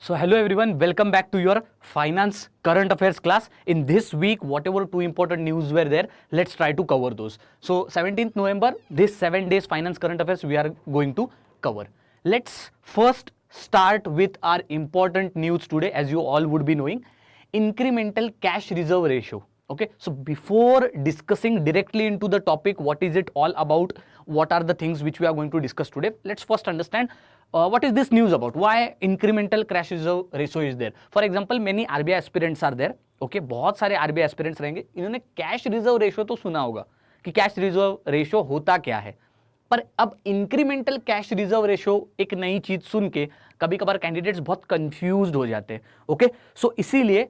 So hello everyone, welcome back to your finance current affairs class. In this week, whatever two important news were there, let's try to cover those. So 17th November, this 7 days finance current affairs we are going to cover. Let's first start with our important news today, as you all would be knowing, incremental cash reserve ratio. Okay, so before discussing directly into the topic, what is it all about, what are the things which we are going to discuss today, let's first understand what is this news about, why incremental cash reserve ratio is there. For example, many RBI aspirants are there. Okay, बहुत सारे RBI aspirants रहेंगे, इन्होंने cash reserve ratio तो सुना होगा कि cash reserve ratio होता क्या है, पर अब इंक्रीमेंटल कैश रिजर्व रेशियो एक नई चीज सुन के कभी कभार कैंडिडेट्स बहुत कंफ्यूज्ड हो जाते हैं. ओके, सो इसीलिए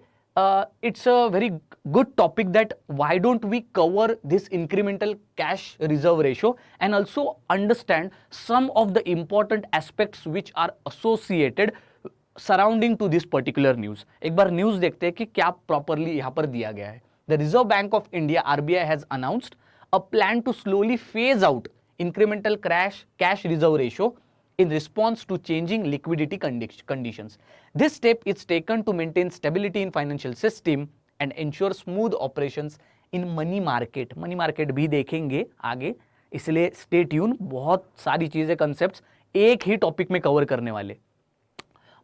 it's a very good topic that why don't we cover this incremental cash reserve ratio and also understand some of the important aspects which are associated surrounding to this particular news. एक बार news देखते हैं कि क्या properly यहाँ पर दिया गया है. The Reserve Bank of India RBI has announced a plan to slowly phase out incremental cash reserve ratio in response to changing liquidity conditions. This step is taken to maintain stability in financial system and ensure smooth operations in money market. Money market भी देखेंगे आगे, इसलिए stay tuned. बहुत सारी चीजें concepts एक ही topic में cover करने वाले.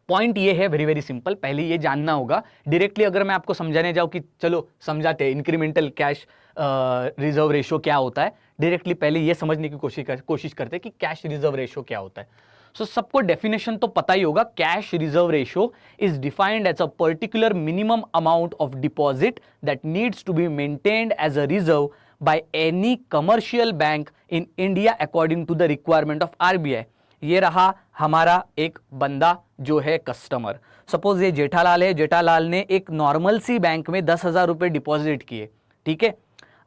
पॉइंट ये है वेरी वेरी सिंपल, पहले ये जानना होगा. डायरेक्टली अगर मैं आपको समझाने जाऊं कि चलो समझाते हैं इंक्रीमेंटल कैश रिजर्व रेशियो क्या होता है, डायरेक्टली पहले ये समझने की कोशिश करते हैं कि कैश रिजर्व रेशियो क्या होता है. सो सबको डेफिनेशन तो पता ही होगा. Cash reserve ratio is defined as a particular minimum amount of deposit that needs to be maintained as a reserve by any commercial bank in India according to the requirement of RBI. ये रहा हमारा एक बंदा जो है customer. Suppose ये जेठालाल है, जेठालाल ने एक नॉर्मल सी बैंक में 10,000 रुपए डिपॉजिट किए. ठीक है,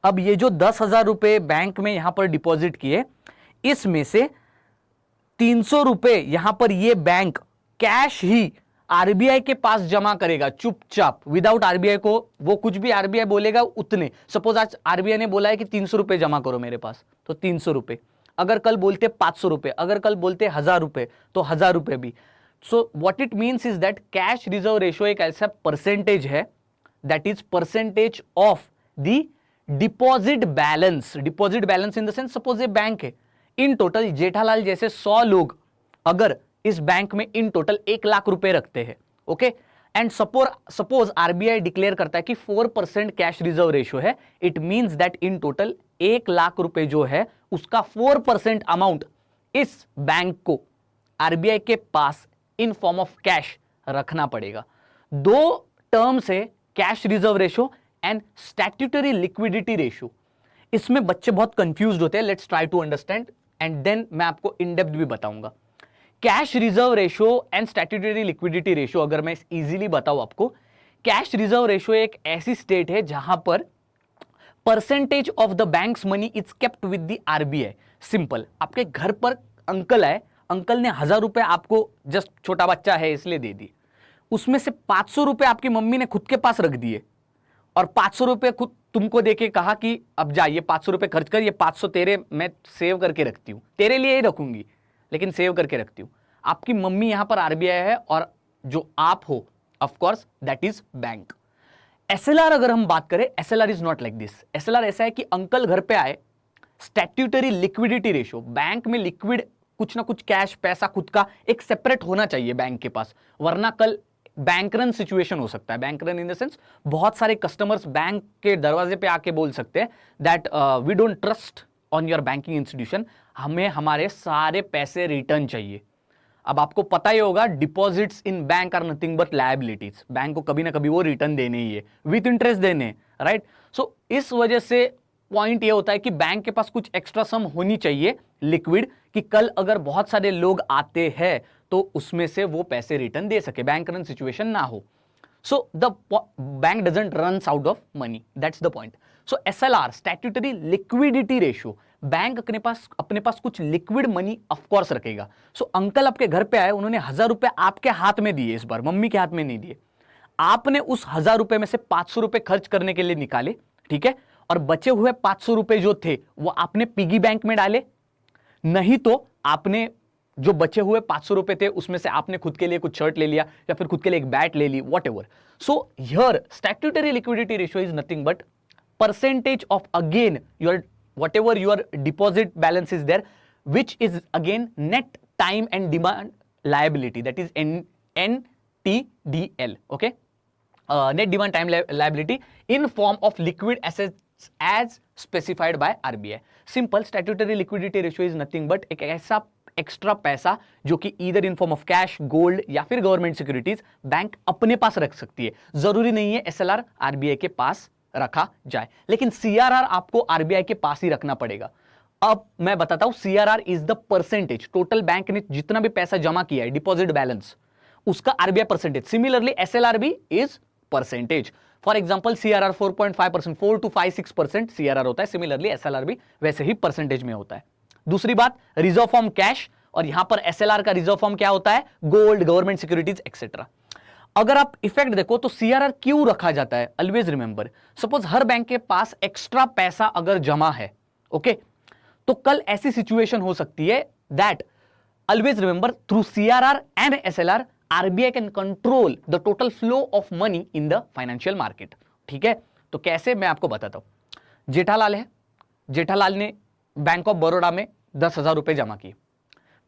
अब ये जो 10,000 रुपए बैंक में यहां पर डिपॉजिट किए, इसमें से 300 रुपए यहां पर ये बैंक कैश ही आरबीआई के पास जमा करेगा चुपचाप, विदाउट आरबीआई को वो कुछ भी आरबीआई बोलेगा उतने. सपोज आज आरबीआई ने बोला है कि 300 रुपए जमा करो मेरे पास, तो 300 रुपए. अगर कल बोलते 500 रुपए, अगर कल बोलते 1000 रुपए, तो 1000 रुपए भी. So what it means is that cash reserve ratio एक ऐसा परसेंटेज है, that is percentage of the deposit balance. Deposit balance in the sense, suppose ये बैंक है, इन टोटल जेठालाल जैसे 100 लोग अगर इस बैंक में इन टोटल 1 लाख रुपए रखते हैं. Okay, and suppose RBI declare करता है कि 4% कैश रिजर्व रेशियो है, it means that in total 1 lakh रुपए जो है उसका 4% अमाउंट इस बैंक को आरबीआई के पास इन फॉर्म ऑफ कैश रखना पड़ेगा. दो टर्म्स है, cash reserve ratio and statutory liquidity ratio. इसमें बच्चे बहुत कंफ्यूज्ड होते हैं. Let's try to understand and then मैं आपको इन डेप्थ भी बताऊंगा. Cash reserve ratio and statutory liquidity ratio अगर मैं इजीली बताऊं आपको, कैश रिजर्व रेशियो एक ऐसी स्टेट है जहां पर percentage of the banks money is kept with the RBI. Simple, आपके घर पर अंकल आए, अंकल ने 1000 रुपए आपको, जस्ट छोटा बच्चा है इसलिए दे दिए, उसमें से 500 रुपए आपकी मम्मी ने खुद के पास रख दिए और 500 रुपए खुद तुमको देके कहा कि अब जा ये 500 रुपए खर्च कर, ये 500 तेरे मैं सेव करके रखती हूं, तेरे लिए ही रखूंगी लेकिन सेव करके रखती हूं. आपकी मम्मी यहां पर आरबीआई है और जो आप हो of course that is bank. SLR अगर हम बात करें, SLR is not like this. SLR ऐसा है कि अंकल घर पे आए, स्टैट्यूटरी लिक्विडिटी रेशियो, बैंक में लिक्विड कुछ ना कुछ कैश पैसा खुद का एक सेपरेट होना चाहिए बैंक के पास, वरना कल बैंक रन सिचुएशन हो सकता है. Bank run in the sense, बहुत सारे कस्टमर्स बैंक के दरवाजे पे आके बोल सकते हैं that we don't trust on your banking institution, हमें हमारे सारे पैसे रिटर्न चाहिए. अब आपको पता ही होगा deposits in bank are nothing but liabilities. Bank को कभी ना कभी वो रिटर्न देने ही है, विथ इंटरेस्ट देने, राइट. सो इस वजह से पॉइंट ये होता है कि बैंक के पास कुछ एक्स्ट्रा सम होनी चाहिए लिक्विड, कि कल अगर बहुत सारे लोग आते हैं तो उसमें से वो पैसे रिटर्न दे सके, बैंक रन सिचुएशन ना हो. So the bank doesn't runs out of money, that's the point. So SLR, statutory liquidity ratio, bank अपने पास कुछ लिक्विड मनी ऑफ कोर्स रखेगा. सो अंकल आपके घर पे आए, उन्होंने 1000 रुपए आपके हाथ में दिए, इस बार मम्मी के हाथ में नहीं दिए. आपने उस 1000 रुपए में से 500 रुपए खर्च करने के लिए निकाले, ठीक है, और बचे हुए 500 रुपए जो थे वो आपने पिगी बैंक में डाले, नहीं तो आपने जो बचे हुए 500 रुपए थे उसमें से आपने खुद के लिए कुछ शर्ट ले लिया या फिर खुद के लिए एक बैट ले ली, whatever. So here statutory liquidity ratio is nothing but percentage of again your whatever your deposit balance is there, which is again net time and demand liability, that is NTDL. Okay, net demand time liability in form of liquid assets as specified by RBI. Simple. Statutory liquidity ratio is nothing but एक ऐसा extra पैसा जो कि इधर इन form of cash, gold या फिर government securities bank अपने पास रख सकती है. जरूरी नहीं है SLR RBI के पास रखा जाए, लेकिन CRR आपको RBI के पास ही रखना पड़ेगा. अब मैं बताता हूं, CRR is the percentage, total bank ने जितना भी पैसा जमा किया है डिपॉजिट बैलेंस, उसका RBI परसेंटेज. सिमिलरली SLR भी is percentage. For example CRR 4.5%, 4 to 5-6% CRR होता है. सिमिलरली SLR भी वैसे ही परसेंटेज में होता है. दूसरी बात, रिजर्व फॉर्म कैश, और यहां पर SLR का रिजर्व फॉर्म क्या होता है? Gold, government securities etcetera. अगर आप इफेक्ट देखो तो CRR क्यों रखा जाता है? ऑलवेज रिमेंबर, सपोज हर बैंक के पास एक्स्ट्रा पैसा अगर जमा है, ओके, तो कल ऐसी सिचुएशन हो सकती है that, always remember, through CRR and SLR RBI can control the total flow of money in the financial market. ठीक है, तो कैसे, मैं आपको बताता हूं. जेठालाल है, जेठालाल ने बैंक ऑफ बड़ौदा में 10,000 रुपए जमा किए.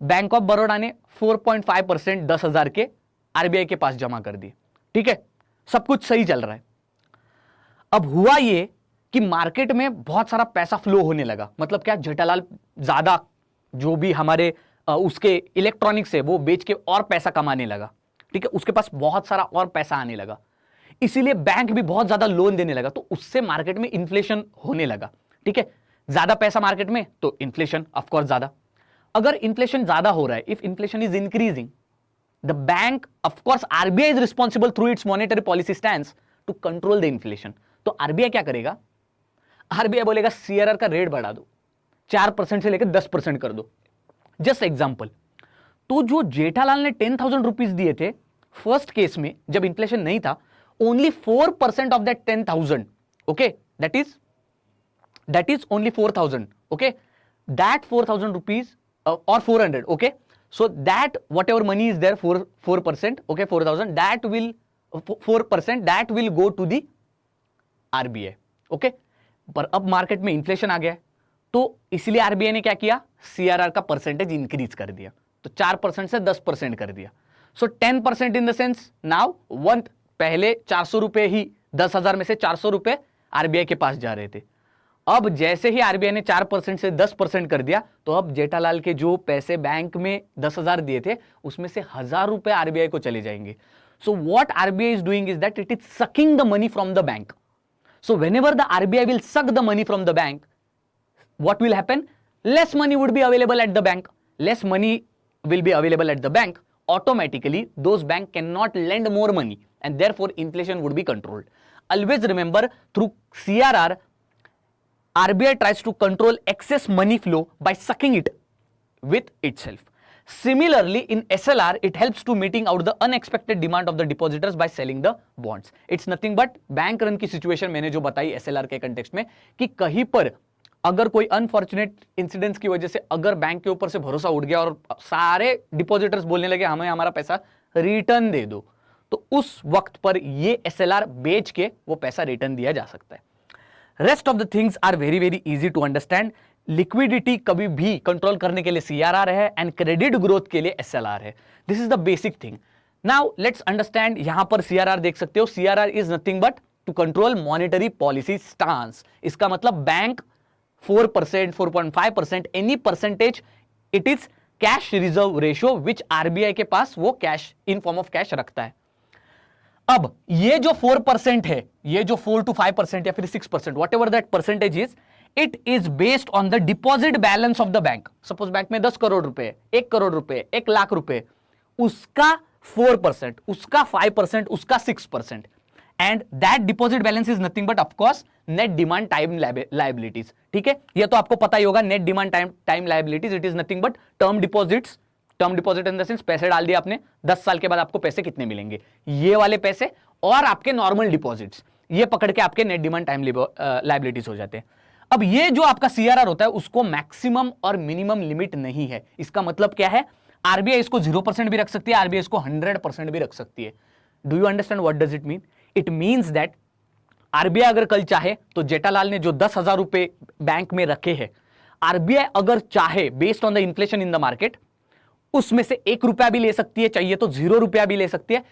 बैंक ऑफ बड़ौदा ने 4.5% 10,000 के RBI के पास जमा कर दिए. ठीक है, सब कुछ सही चल रहा है. अब हुआ ये कि मार्केट में बहुत सारा पैसा फ्लो होने लगा. मतलब क्या, जेठालाल ज्यादा जो भी हमारे उसके इलेक्ट्रॉनिक्स है वो बेच के और पैसा कमाने लगा. ठीक है, उसके पास बहुत सारा और पैसा आने लगा, इसीलिए बैंक भी बहुत ज्यादा लोन देने लगा. तो उससे मार्केट में इन्फ्लेशन होने लगा. ठीक है, ज्यादा पैसा मार्केट में तो इन्फ्लेशन ऑफकोर्स ज्यादा. अगर इन्फ्लेशन ज्यादा हो रहा है, if inflation is increasing, the bank, of course RBI is responsible through its monetary policy stance to control the inflation. तो RBI क्या करेगा? RBI बोलेगा CRR का रेट बढ़ा दो, 4% से लेकर 10% कर दो. जस्ट एग्जांपल, तो जो जेठालाल ने 10,000 रुपीज दिए थे फर्स्ट केस में जब इन्फ्लेशन नहीं था, only 4% of that 10,000, okay, that is only 4,000, okay, that 4,000 rupees और 400, okay. So that whatever money is there, 4%, okay, 4,000, that will 4% that will go to the RBI, okay. पर अब market में inflation आ गया है, तो इसलिए RBI ने क्या किया? CRR का परसेंटेज इंक्रीज कर दिया. तो 4% से 10% कर दिया. सो 10% इन द सेंस नाउ वन, पहले 400 रुपए ही, 10,000 में से 400 रुपए RBI के पास जा रहे थे. अब जैसे ही RBI ने 4% से 10% कर दिया, तो अब जेठालाल के जो पैसे बैंक में 10,000 दिए थे उसमें से 1,000 रुपए RBI को चले जाएंगे. So what RBI is doing is that it is sucking the money from the bank. So whenever the RBI will suck the money from the bank, what will happen? Less money would be available at the bank. Less money will be available at the bank. Automatically, those banks cannot lend more money, and therefore inflation would be controlled. Always remember, through CRR, RBI tries to control excess money flow by sucking it with itself. Similarly, in SLR, it helps to meeting out the unexpected demand of the depositors by selling the bonds. It's nothing but bank run की situation मैंने जो बताई SLR के context में, कि कहीं पर अगर कोई अनफॉर्चुनेट इंसिडेंट्स की वजह से अगर बैंक के ऊपर से भरोसा उठ गया और सारे डिपॉजिटर्स बोलने लगे हमें हमारा पैसा रिटर्न दे दो, तो उस वक्त पर ये SLR बेच के वो पैसा रिटर्न दिया जा सकता है. Rest of the things are very very easy to understand. Liquidity कभी भी कंट्रोल करने के लिए CRR है एंड क्रेडिट ग्रोथ के लिए SLR है. This is the basic thing. Now let's understand. यहां पर CRR देख सकते हो. CRR is nothing but to control monetary policy stance. इसका मतलब bank 4%, 4.5%, any percentage, it is cash reserve ratio which RBI के पास वो cash in form of cash रखता है. अब ये जो 4% है, ये जो 4 to 5% या फिर 6%, what ever that percentage is, it is based on the deposit balance of the bank. Suppose bank में 10 करोड़ रुपए, 1 करोड़ रुपए, 1 लाख रुपए, उसका 4%, उसका 5%, उसका 6%. And that deposit balance is nothing but of course net demand time liabilities. ठीक है, ये तो आपको पता ही होगा. Net demand time liabilities, it is nothing but term deposits. Term deposit in the sense पैसे डाल दिए आपने, 10 साल के बाद आपको पैसे कितने मिलेंगे, ये वाले पैसे, और आपके नॉर्मल डिपॉजिट्स, ये पकड़ के आपके नेट डिमांड टाइम लाइबिलिटीज हो जाते हैं. अब ये जो आपका CRR होता है उसको मैक्सिमम और मिनिमम लिमिट नहीं है. इसका मतलब क्या है? आरबीआई इसको 0% भी रख सकती है, आरबीआई इसको 100% भी रख सकती है। Do you understand what does it mean? It means that RBI अगर कल चाहे तो जेठालाल ने जो 10,000 रुपए बैंक में रखे हैं, आरबीआई अगर चाहे based on the inflation in the market उसमें से 1 रुपया भी ले सकती है, चाहिए तो 0 रुपया भी ले सकती है,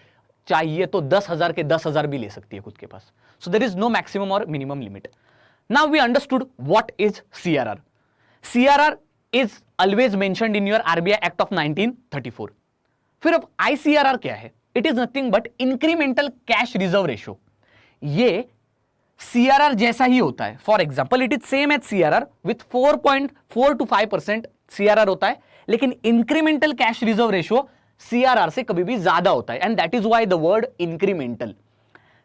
चाहिए तो 10,000 के 10,000 भी ले सकती है खुद के पास। So there is no maximum और minimum limit. Now we understood what is CRR. CRR is always mentioned in your RBI act of 1934। फिर अब आईसीआरआर क्या है? It is nothing but incremental cash reserve ratio. ये CRR जैसा ही होता है। For example it is same as CRR with 4.4 to 5% CRR होता है, लेकिन incremental cash reserve ratio CRR से कभी भी ज्यादा होता है, and that is why the word incremental.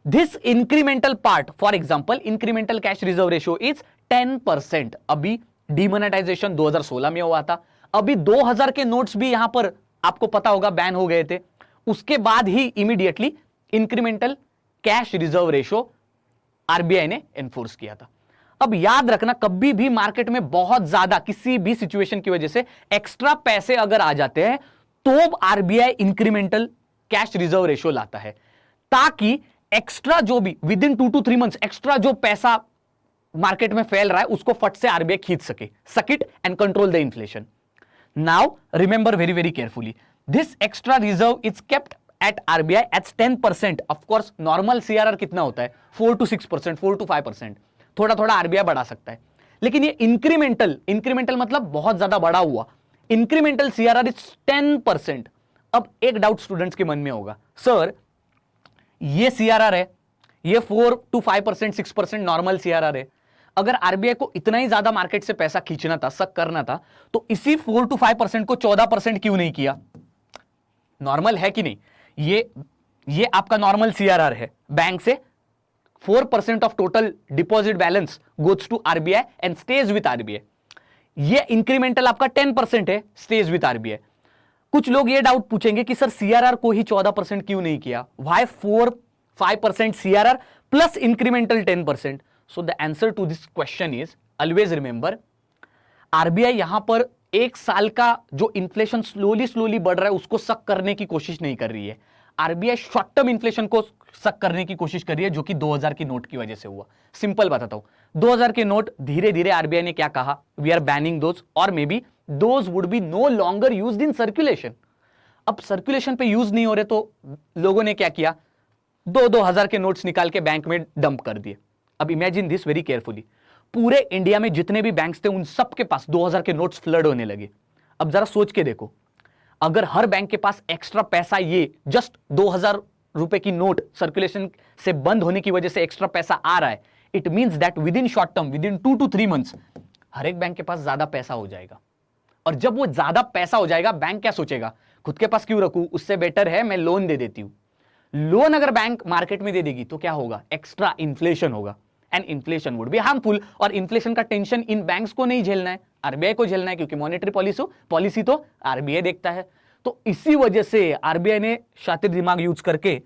This incremental part, for example incremental cash reserve ratio is 10%। अभी डिमोनेटाइजेशन 2016 में हुआ था, अभी 2000 के नोट्स भी यहां पर आपको पता होगा बैन हो गए थे, उसके बाद ही immediately incremental cash reserve ratio RBI ने एनफोर्स किया था। अब याद रखना, कभी भी मार्केट में बहुत ज्यादा किसी भी सिचुएशन की वजह से एक्स्ट्रा पैसे अगर आ जाते हैं तो RBI incremental cash reserve ratio लाता है, ताकि एक्स्ट्रा जो भी with in 2 to 3 months extra जो पैसा मार्केट में फैल रहा है उसको फट से आरबीआई खींच सके, suck it and control the inflation. Now remember very very carefully, this extra reserve is kept at RBI at 10%। Of course normal CRR कितना होता है? 4 to 6%, 4 to 5%। थोड़ा थोड़ा आरबीआई बढ़ा सकता है, लेकिन ये इंक्रीमेंटल मतलब बहुत ज्यादा बड़ा हुआ, इंक्रीमेंटल सीआरआर इज 10%। अब एक डाउट स्टूडेंट्स के मन में होगा, सर ये सीआरआर है, ये 4 to 5%, 6% नॉर्मल सीआरआर है, अगर आरबीआई को इतना ही ज्यादा मार्केट से पैसा खींचना था, सक करना था, तो इसी 4 to 5% को 14% क्यों नहीं किया? नॉर्मल है कि नहीं? ये आपका नॉर्मल सीआरआर है, बैंक से 4% of total deposit balance goes to RBI and stays with RBI. ये इंक्रीमेंटल आपका 10% है, स्टेज विथ आरबीआई। कुछ लोग ये डाउट पूछेंगे कि सर सीआरआर को ही 14% क्यों नहीं किया? Why 4-5% CRR plus incremental 10%? So the answer to this question is, always remember, RBI यहां पर एक साल का जो इन्फ्लेशन स्लोली बढ़ रहा है उसको सक करने की कोशिश नहीं कर रही है। आरबीआई शॉर्ट टर्म इन्फ्लेशन को सक करने की कोशिश कर रही है, जो कि 2000 के नोट की वजह से हुआ। सिंपल बताता हूं, 2000 के नोट धीरे धीरे आरबीआई ने क्या कहा? वी आर बैनिंग दोज, और may be those would be no longer used in circulation. अब सर्कुलेशन पे यूज नहीं हो रहे तो लोगों ने क्या किया? 2,000 के नोट्स निकाल के बैंक में डंप कर दिए। अब इमेजिन दिस वेरी केयरफुली, पूरे इंडिया में जितने भी बैंक्स थे उन सब के पास 2000 के नोट्स फ्लड होने लगे। अब जरा सोच के देखो, अगर हर बैंक के पास एक्स्ट्रा पैसा, ये जस्ट 2000 रुपए की नोट सर्कुलेशन से बंद होने की वजह से एक्स्ट्रा पैसा आ रहा है, it means that with in short term, with in 2 to 3 months हर एक बैंक के पास ज्यादा पैसा हो जाएगा। और जब वो ज्यादा पैसा हो जाएगा, बैंक क्या सोचेगा? खुद के पास क्यों रखूं, उससे बेटर है मैं लोन दे देती हूं। लोन अगर बैंक मार्केट में दे देगी तो क्या होगा? एक्स्ट्रा इन्फ्लेशन होगा, and inflation would be harmful. और इन्फ्लेशन का टेंशन इन बैंक्स को नहीं झेलना है, आरबीआई को झेलना है, क्योंकि मॉनेटरी पॉलिसी तो आरबीआई देखता है। तो इसी वजह से आरबीआई ने शातिर दिमाग यूज करके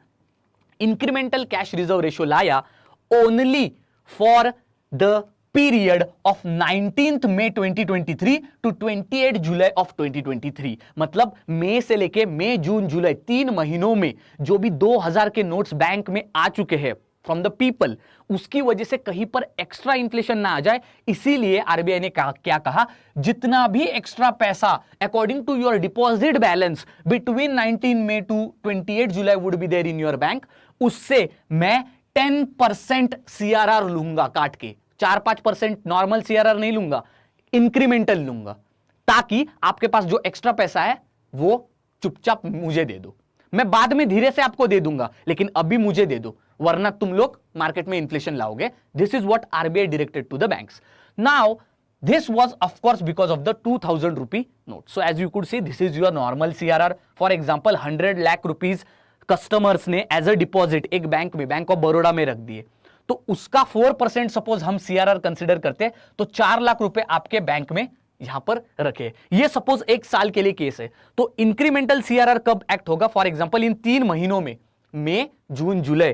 इंक्रीमेंटल कैश रिजर्व रेशियो लाया only for the period of 19th May 2023 to 28 July of 2023। मतलब मई से लेके मई, जून, जुलाई 3 महीनों में जो भी 2000 के नोट्स बैंक में आ चुके हैं फ्रॉम द पीपल, उसकी वजह से कहीं पर एक्स्ट्रा इन्फ्लेशन ना आ जाए, इसीलिए आरबीआई ने क्या कहा? जितना भी एक्स्ट्रा पैसा according to your deposit balance between 19 May to 28 July would be there in your bank, उससे मैं 10% सीआरआर लूंगा काट के, 4-5% नॉर्मल सीआरआर नहीं लूंगा, इंक्रीमेंटल लूंगा, ताकि आपके पास जो एक्स्ट्रा पैसा है वो चुपचाप मुझे दे दो। मैं बाद में धीरे से आपको दे दूंगा, लेकिन अभी मुझे दे दो, वरना तुम लोग मार्केट में इन्फ्लेशन लाओगे। This is what RBI directed to the banks. Now this was of course because of the 2000 rupee note. So as you could see, this is your normal CRR. For example, 100 lakh rupees customers ने as a deposit एक bank में, bank of Baroda में रख दिए, तो उसका 4% suppose हम CRR consider करते हैं, तो 4 लाख रुपए आपके बैंक में यहां पर रखे। ये सपोज एक साल के लिए केस है। तो इंक्रीमेंटल सीआरआर कब एक्ट होगा? फॉर एग्जांपल इन 3 महीनों में, मई, जून, जुलाई,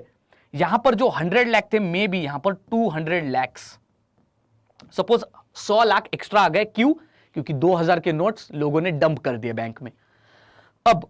यहां पर जो 100 लाख थे, मे भी यहां पर 200 लाख, सपोज 100 लाख एक्स्ट्रा आ गए। क्यों? क्योंकि 2000 के नोट्स लोगों ने डंप कर दिए बैंक में। अब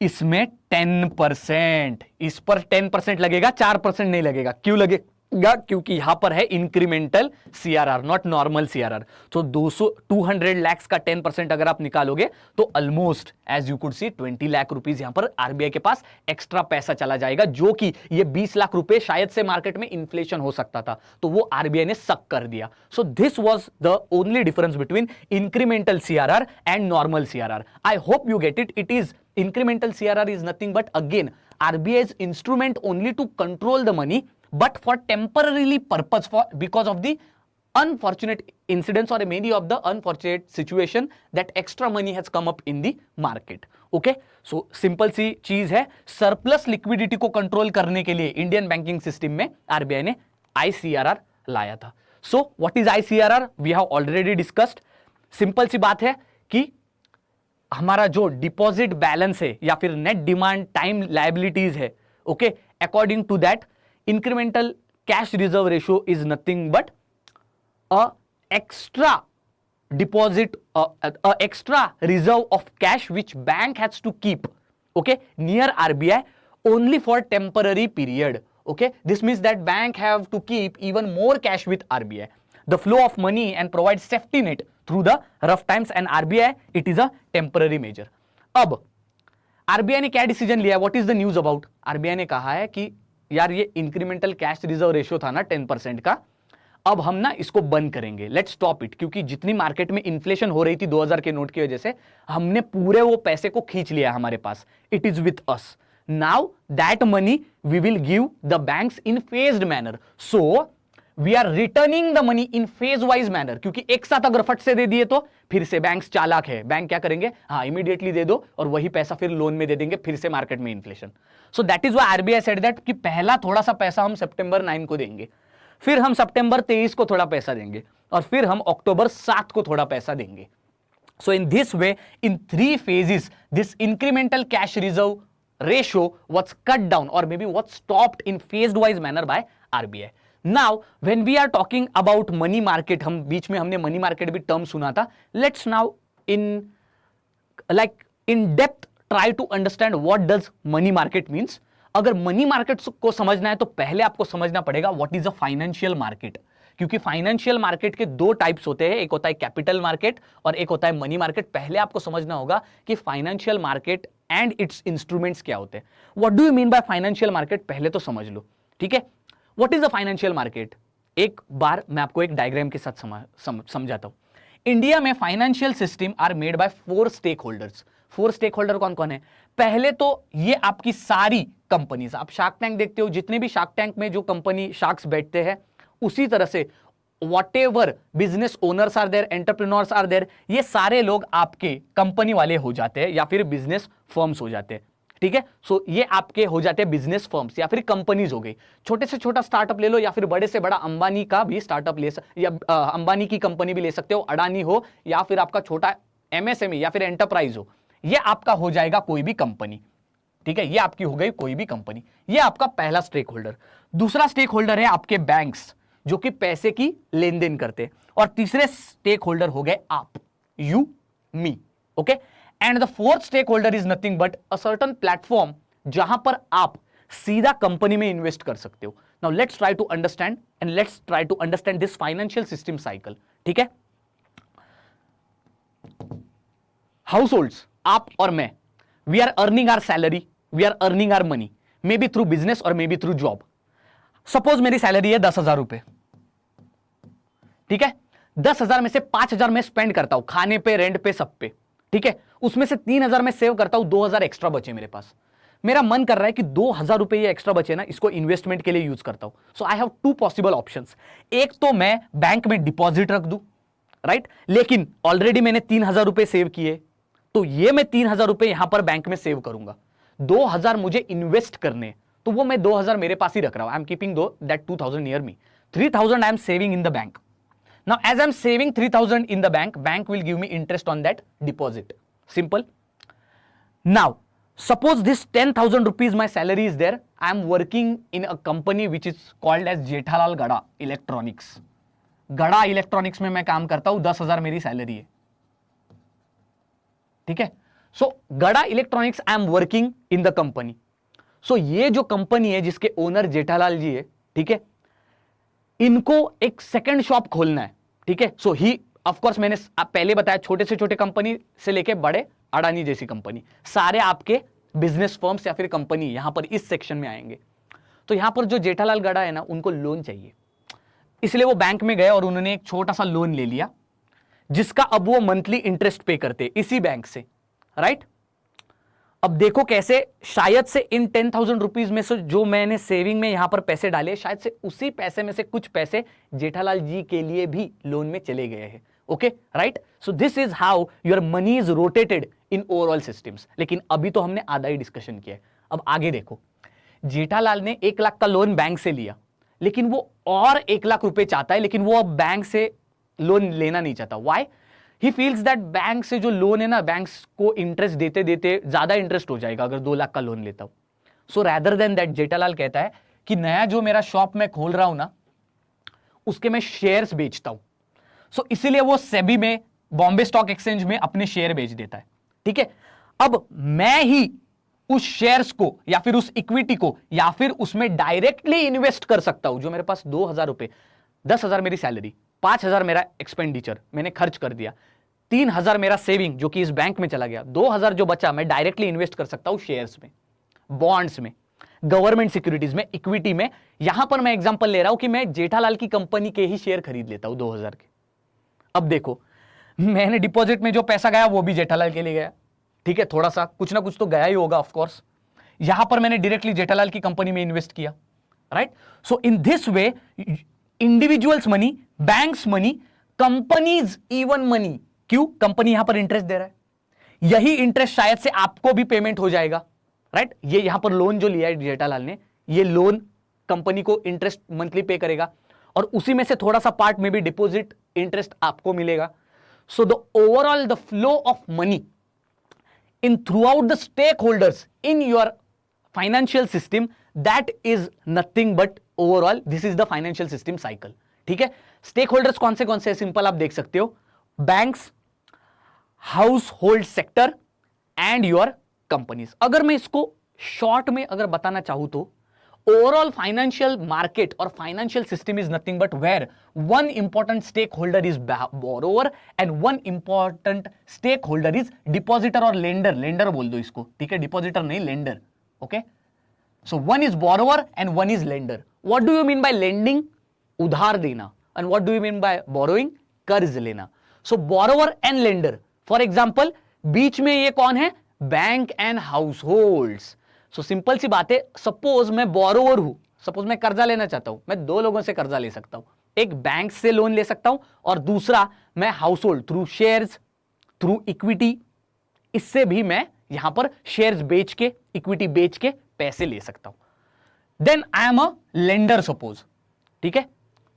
इसमें 10%, इस पर 10% लगेगा, 4% नहीं लगेगा। क्यों लगेगा? क्योंकि यहां पर है incremental CRR, not normal CRR. तो 200 लाख का 10% अगर आप निकालोगे तो almost as you could see 20 lakh rupees यहां पर आरबीआई के पास एक्स्ट्रा पैसा चला जाएगा, जो कि ये 20 लाख रुपए शायद से मार्केट में इन्फ्लेशन हो सकता था, तो वो आरबीआई ने सक कर दिया। So this was the only difference between incremental CRR and normal CRR. I hope you get it. It is incremental CRR is nothing but again RBI's instrument only to control the money, but for temporarily purpose, for because of the unfortunate incidents or maybe of the unfortunate situation that extra money has come up in the market. Okay, so simple सी चीज है, surplus liquidity को control करने के लिए Indian banking system में RBI ने ICRR लाया था। So what is ICRR? We have already discussed. Simple सी बात है कि हमारा जो डिपॉजिट बैलेंस है या फिर नेट डिमांड टाइम लायबिलिटीज है, okay, according to that incremental cash reserve ratio is nothing but a extra deposit extra reserve of cash which bank has to keep, okay, near RBI only for temporary period. Okay, this means that bank have to keep even more cash with RBI, the flow of money and provide safety net through the rough times, and RBI it is a temporary measure. अब RBI ने क्या decision लिया? What is the news about? RBI ने कहा है कि यार ये इंक्रीमेंटल कैश रिजर्व रेशियो था ना 10% का, अब हम ना इसको बंद करेंगे, लेट्स स्टॉप इट, क्योंकि जितनी मार्केट में इन्फ्लेशन हो रही थी 2000 के नोट की वजह से, हमने पूरे वो पैसे को खींच लिया हमारे पास, it is with us now, that money we will give the banks in phased manner, so we are returning the money in phase wise manner, क्योंकि एक साथ अगर फट से दे दिए तो फिर से बैंक्स चालाक है, बैंक क्या करेंगे, हाँ इमीडिएटली दे दो और वही पैसा फिर लोन में दे देंगे, फिर से मार्केट में inflation. So that is why RBI said that कि पहला थोड़ा सा पैसा हम सितंबर 9 को देंगे, फिर हम सितंबर 23 को थोड़ा पैसा देंगे, और फिर हम अक्टूबर 7 को थोड़ा पैसा देंगे। So in this way, in 3 phases, this incremental cash reserve ratio was cut down or maybe was stopped in phased wise manner by RBI. Now when we are talking about money market, हम बीच में हमने money market भी term सुना था, let's now in depth try to understand what does money market means. अगर money market को समझना है तो पहले आपको समझना पड़ेगा what is a financial market, क्योंकि फाइनेंशियल मार्केट के 2 टाइप्स होते हैं, एक होता है कैपिटल मार्केट और एक होता है मनी मार्केट। पहले आपको समझना होगा कि financial market and it's instruments क्या होते हैं। What do you mean by financial market, पहले तो समझ लो, ठीक है। What is a financial market? एक बार मैं आपको एक डायग्राम के साथ समझाता हूं। इंडिया में financial system are made by 4 stake holders. 4 stake holder कौन कौन है? पहले तो ये आपकी सारी कंपनीज, आप शार्क टैंक देखते हो, जितने भी शार्क टैंक में जो कंपनी शार्क्स बैठते हैं, उसी तरह से whatever business owners are there, entrepreneurs are there, ये सारे लोग आपके कंपनी वाले हो जाते हैं या फिर बिजनेस फर्म्स हो जाते हैं, ठीक है। सो ये आपके हो जाते हैं बिजनेस फर्म्स या फिर कंपनीज हो गई। छोटे से छोटा स्टार्टअप ले लो या फिर बड़े से बड़ा अंबानी का भी स्टार्टअप ले या अंबानी की कंपनी भी ले सकते हो, अडानी हो या फिर आपका छोटा MSME या फिर एंटरप्राइज हो, ये आपका हो जाएगा कोई भी कंपनी, ठीक है, ये आपकी हो गई कोई भी कंपनी। ये आपका पहला स्टेक होल्डर। दूसरा स्टेक होल्डर है आपके बैंक्स, जो कि पैसे की लेन देन करते हैं, और तीसरे स्टेक होल्डर हो गए आप, you, me, okay. And the fourth stake holder is nothing but a certain platform, जहां पर आप सीधा कंपनी में इन्वेस्ट कर सकते हो। Now let's try to understand and let's try to understand this financial system cycle, ठीक है। हाउस होल्ड्स, आप और मैं, we are earning our salary, we are earning our money, may be through business और may be through job. Suppose मेरी salary है 10,000 रुपए, ठीक है। 10,000 में से 5,000 मैं स्पेंड करता हूं खाने पे, रेंट पे, सब पे, ठीक है। उसमें से 3,000 मैं सेव करता हूं, 2,000 एक्स्ट्रा बचे मेरे पास। मेरा मन कर रहा है कि 2,000 रुपए ये एक्स्ट्रा बचे ना, इसको इन्वेस्टमेंट के लिए यूज करता हूं। सो आई हैव 2 पॉसिबल ऑप्शंस। एक तो मैं बैंक में डिपॉजिट रख दूं, राइट, लेकिन ऑलरेडी मैंने 3,000 रुपए सेव किए, तो ये मैं 3,000 रुपए यहां पर बैंक में सेव करूंगा। 2,000 मुझे इन्वेस्ट करने, तो वो मैं 2,000 मेरे पास ही रख रहा हूं। I am keeping that 2,000 near me. 3,000 I am saving in the bank. Now as I am saving 3,000 in the bank, bank will give me interest on that deposit. Simple. Now suppose this 10,000 rupees my salary is there, I am working in a company which is called as Jethalal Gada Electronics. गड़ा electronics में मैं काम करता हूं, 10,000 मेरी salary है, ठीक है। सो गड़ा electronics, I am working in the company. So ये जो कंपनी है जिसके ओनर जेठालाल जी है, ठीक है, इनको एक सेकंड शॉप खोलना है, ठीक है। सो ही ऑफ कोर्स मैंने पहले बताया छोटे से छोटे कंपनी से लेके बड़े अडानी जैसी कंपनी, सारे आपके बिजनेस फर्म्स या फिर कंपनी यहां पर इस सेक्शन में आएंगे। तो यहां पर जो जेठालाल गड़ा है ना, उनको लोन चाहिए, इसलिए वो बैंक में गए और उन्होंने एक छोटा सा लोन ले लिया, जिसका अब वो मंथली इंटरेस्ट पे करते इसी बैंक से, राइट। अब देखो कैसे, शायद से इन 10,000 रुपीज में से जो मैंने सेविंग में यहां पर पैसे डाले, शायद से उसी पैसे में से कुछ पैसे जेठालाल जी के लिए भी लोन में चले गए हैं। Okay, right. So this is how your money is rotated in overall systems. लेकिन अभी तो हमने आधा ही डिस्कशन किया है, अब आगे देखो। जेठालाल ने 1 लाख का लोन बैंक से लिया, लेकिन वो और 1 लाख रुपए चाहता है, लेकिन वो अब बैंक से लोन लेना नहीं चाहता। Why? He feels that bank से जो लोन है ना, बैंक को इंटरेस्ट देते देते ज्यादा इंटरेस्ट हो जाएगा अगर 2 लाख का लोन लेता हूं। सो रैदर देन दैट, जेठालाल कहता है कि नया जो मेरा शॉप मैं खोल रहा हूं ना, उसके मैं शेयर्स बेचता हूं। सो इसीलिए वो सेबी में, बॉम्बे स्टॉक एक्सचेंज में अपने शेयर बेच देता है, ठीक है। अब मैं ही उस शेयर्स को या फिर उस इक्विटी को या फिर उसमें डायरेक्टली इन्वेस्ट कर सकता हूं। जो मेरे पास 2,000 रुपए, 10,000 मेरी सैलरी, 5,000 मेरा एक्सपेंडिचर मैंने खर्च कर दिया, 3,000 मेरा सेविंग जो कि इस बैंक में चला गया, 2,000 जो बचा मैं डायरेक्टली इन्वेस्ट कर सकता हूं शेयर्स में, बॉन्ड्स में, गवर्नमेंट सिक्योरिटीज में, इक्विटी में। यहां पर मैं एग्जांपल ले रहा हूं कि मैं जेठालाल की कंपनी के ही शेयर खरीद लेता हूं 2,000 के। अब देखो, मैंने डिपॉजिट में जो पैसा गया वो भी जेठालाल के लिए गया, ठीक है, थोड़ा सा कुछ ना कुछ तो गया ही होगा ऑफ कोर्स। यहां पर मैंने डायरेक्टली जेठालाल की कंपनी में इन्वेस्ट किया, right. So in this way, individuals money, banks money, companies even money. क्यों? कंपनी यहां पर इंटरेस्ट दे रहा है, यही इंटरेस्ट शायद से आपको भी पेमेंट हो जाएगा, राइट। ये यहां पर लोन जो लिया है जेठालाल ने, ये लोन कंपनी को इंटरेस्ट मंथली पे करेगा, और उसी में से थोड़ा सा पार्ट में भी डिपॉजिट इंटरेस्ट आपको मिलेगा। So the overall the flow of money in throughout the stakeholders in your financial system, that is nothing but overall this is the financial system cycle, ठीक है। स्टेक होल्डर्स कौन से simple आप देख सकते हो, banks, house hold sector and your companies. अगर मैं इसको शॉर्ट में अगर बताना चाहूं तो ओवरऑल फाइनेंशियल मार्केट और financial system is nothing but where one important stake holder is borrower and one important stake holder is depositor और लेंडर। लेंडर बोल दो इसको, ठीक है, डिपॉजिटर नहीं, lender. Okay, so one is borrower and one is lender. What do you mean by lending? उधार देना। And what do you mean by borrowing? कर्ज लेना। So borrower and lender, for example बीच में ये कौन है? Bank and households. So simple सी बात है, सपोज मैं बोरोवर हूं, सपोज मैं कर्जा लेना चाहता हूं, मैं 2 लोगों से कर्जा ले सकता हूं, एक बैंक से लोन ले सकता हूं और दूसरा मैं house hold through shares, through equity, इससे भी मैं यहां पर शेयर्स बेच के, इक्विटी बेच के पैसे ले सकता हूं। Then I am a lender suppose, ठीक है।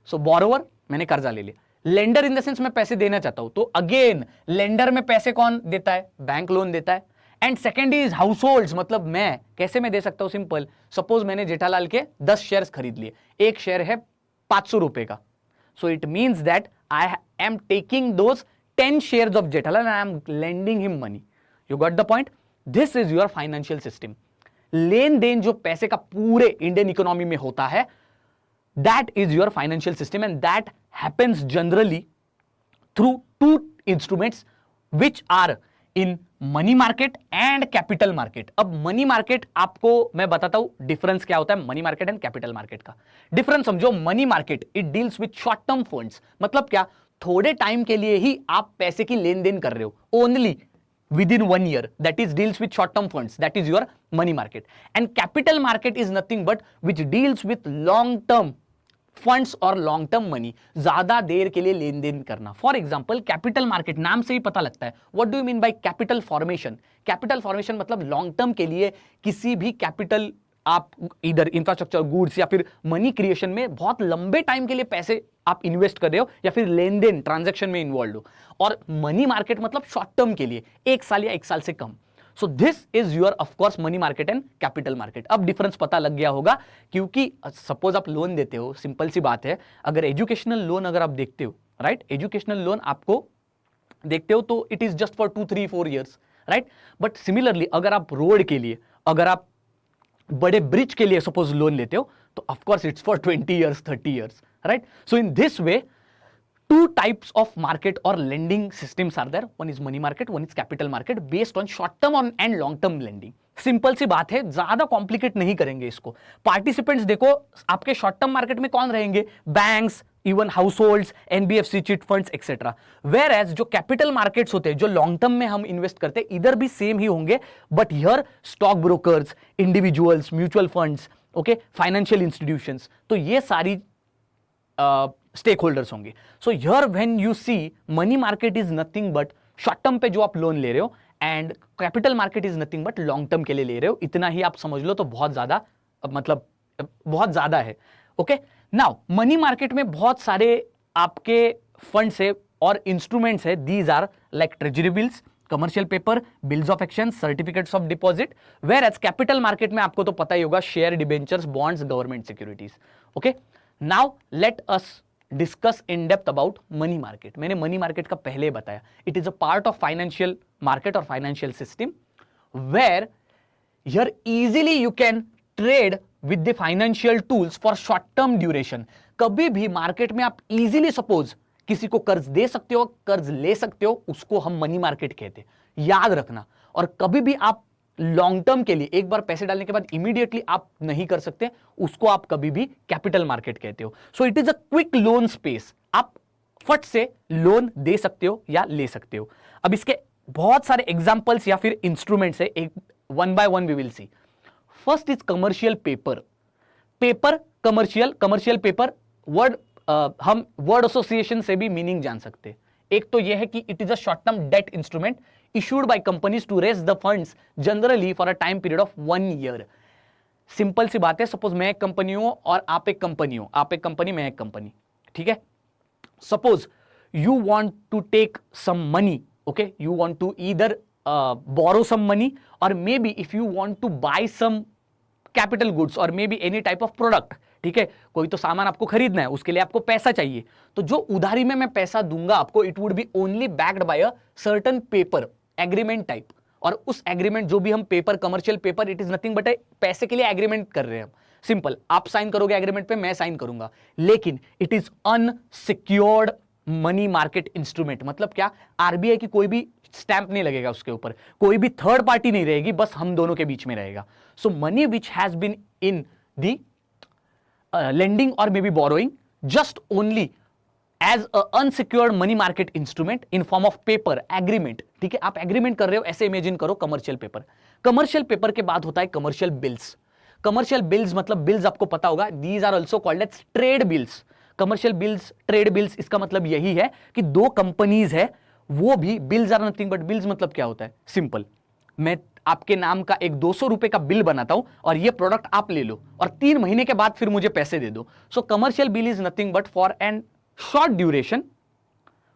सो बोरोवर मैंने कर्जा ले लिया, लेंडर इन द सेंस मैं पैसे देना चाहता हूं, तो अगेन लेंडर में पैसे कौन देता है? बैंक लोन देता है। And second is house holds, मतलब मैं कैसे मैं दे सकता हूं? सिंपल, सपोज मैंने जेठालाल के 10 शेयर्स खरीद लिए, एक शेयर है 500 रुपए का, so it means that I am taking those 10 shares of Jethalal and I am lending him money. You got the point? This is your financial system. लेन देन जो पैसे का पूरे इंडियन इकोनॉमी में होता है, that is your financial system and that happens generally through 2 instruments which are in money market and capital market. अब मनी मार्केट आपको मैं बताता हूं डिफरेंस क्या होता है money market and capital market का। डिफरेंस समझो, money market it deals with short term funds, मतलब क्या? थोड़े टाइम के लिए ही आप पैसे की लेन देन कर रहे हो, only with in 1 year, that is deals with short term funds, that is your money market. And capital market is nothing but which deals with long term funds और लॉन्ग टर्म मनी, ज्यादा देर के लिए लेन then करना। For example capital market, नाम से ही पता लगता है। What do you mean by capital formation? Capital formation मतलब लॉन्ग टर्म के लिए किसी भी कैपिटल, आप इधर इंफ्रास्ट्रक्चर, गुड्स या फिर मनी क्रिएशन में बहुत लंबे टाइम के लिए पैसे आप इन्वेस्ट कर रहे हो या फिर लेन देन ट्रांजेक्शन में इन्वॉल्व हो। और मनी मार्केट मतलब शॉर्ट टर्म के लिए, 1 साल या 1 साल से कम। So this is your of course money market and capital market. अब डिफरेंस पता लग गया होगा, क्योंकि सपोज आप लोन देते हो, सिंपल सी बात है, अगर एजुकेशनल लोन अगर आप देखते हो, राइट, एजुकेशनल लोन आपको देखते हो तो it is just for 2, 3, 4 years, right? But similarly अगर आप रोड के लिए, अगर आप बड़े ब्रिज के लिए सपोज लोन लेते हो, तो of course it's for 20 years 30 years, right? So in this way two types of market or lending systems are there. One is money market, one is capital market based on short term and long term lending. Simple सी बात है, ज्यादा complicate नहीं करेंगे इसको. Participants देखो, आपके short term market में कौन रहेंगे? Banks, even house holds, NBFC, chit funds etcetera. Where as जो कैपिटल मार्केट्स होते हैं, जो लॉन्ग टर्म में हम इन्वेस्ट करते हैं, इधर भी सेम ही होंगे, but here stock brokers, individuals, mutual funds, okay, financial institutions, तो ये सारी स्टेक होल्डर्स होंगे. So here when you see money market is nothing but short term पे जो आप लोन ले रहे हो, and capital market is nothing but long term के लिए ले रहे हो. इतना ही आप समझ लो तो बहुत ज्यादा, मतलब बहुत ज्यादा है. ओके, नाउ मनी मार्केट में बहुत सारे आपके फंड्स है और इंस्ट्रूमेंट्स है. These are like treasury bills, commercial paper, bills of exchange, certificates of deposit. Whereas capital market में आपको तो पता ही होगा, share, debentures, bonds, government securities. Okay, now let us discuss in depth about money market. मैंने money market का पहले बताया, it is a part of financial market और financial system where here easily you can trade with the financial tools for short term duration. कभी भी market में आप easily suppose किसी को कर्ज दे सकते हो, कर्ज ले सकते हो, उसको हम मनी मार्केट कहते हैं, याद रखना. और कभी भी आप लॉन्ग टर्म के लिए एक बार पैसे डालने के बाद इमीडिएटली आप नहीं कर सकते, उसको आप कभी भी कैपिटल मार्केट कहते हो. सो it is a quick loan space. आप फट से लोन दे सकते हो या ले सकते हो. अब इसके बहुत सारे एग्जांपल्स या फिर इंस्ट्रूमेंट्स है, एक one by one we will see. First is commercial paper. Paper, commercial paper word, हम वर्ड एसोसिएशन से भी मीनिंग जान सकते हैं. एक तो यह है कि it is a short term debt instrument issued by companies to raise the funds generally for a time period of 1 year. Simple सी बात है, सपोज मैं एक कंपनी हूं और आप एक कंपनी हो, आप एक कंपनी, मैं एक कंपनी, ठीक है. Suppose you want to take some money, okay, you want to either borrow some money और may be if you want to buy some capital goods और may be any type of product, ठीक है, कोई तो सामान आपको खरीदना है, उसके लिए आपको पैसा चाहिए, तो जो उधारी में मैं पैसा दूंगा आपको, it would be only backed by a certain paper, agreement type. और उस एग्रीमेंट, जो भी हम paper, commercial paper, it is nothing but पैसे के लिए एग्रीमेंट कर रहे हैं हम. सिंपल, आप साइन करोगे एग्रीमेंट पे, मैं साइन करूंगा, लेकिन it is unsecured money market instrument. मतलब क्या? आरबीआई की कोई भी स्टैंप नहीं लगेगा उसके ऊपर, कोई भी थर्ड पार्टी नहीं रहेगी, बस हम दोनों के बीच में रहेगा. So money which has been in the lending or maybe borrowing just only as a unsecured money market instrument in form of paper agreement. ठीक है, आप एग्रीमेंट कर रहे हो, ऐसे इमेजिन करो कमर्शियल पेपर. कमर्शियल पेपर के बाद होता है कमर्शियल बिल्स. कमर्शियल बिल्स मतलब बिल्स आपको पता होगा, these are also called as trade bills. Commercial bills, trade bills, इसका मतलब यही है कि दो कंपनीज है, वो भी bills are nothing but, bills मतलब क्या होता है? सिंपल, मैं आपके नाम का एक 200 रुपए का बिल बनाता हूं और ये प्रोडक्ट आप ले लो और 3 महीने के बाद फिर मुझे पैसे दे दो. So commercial bill is nothing but for an short duration,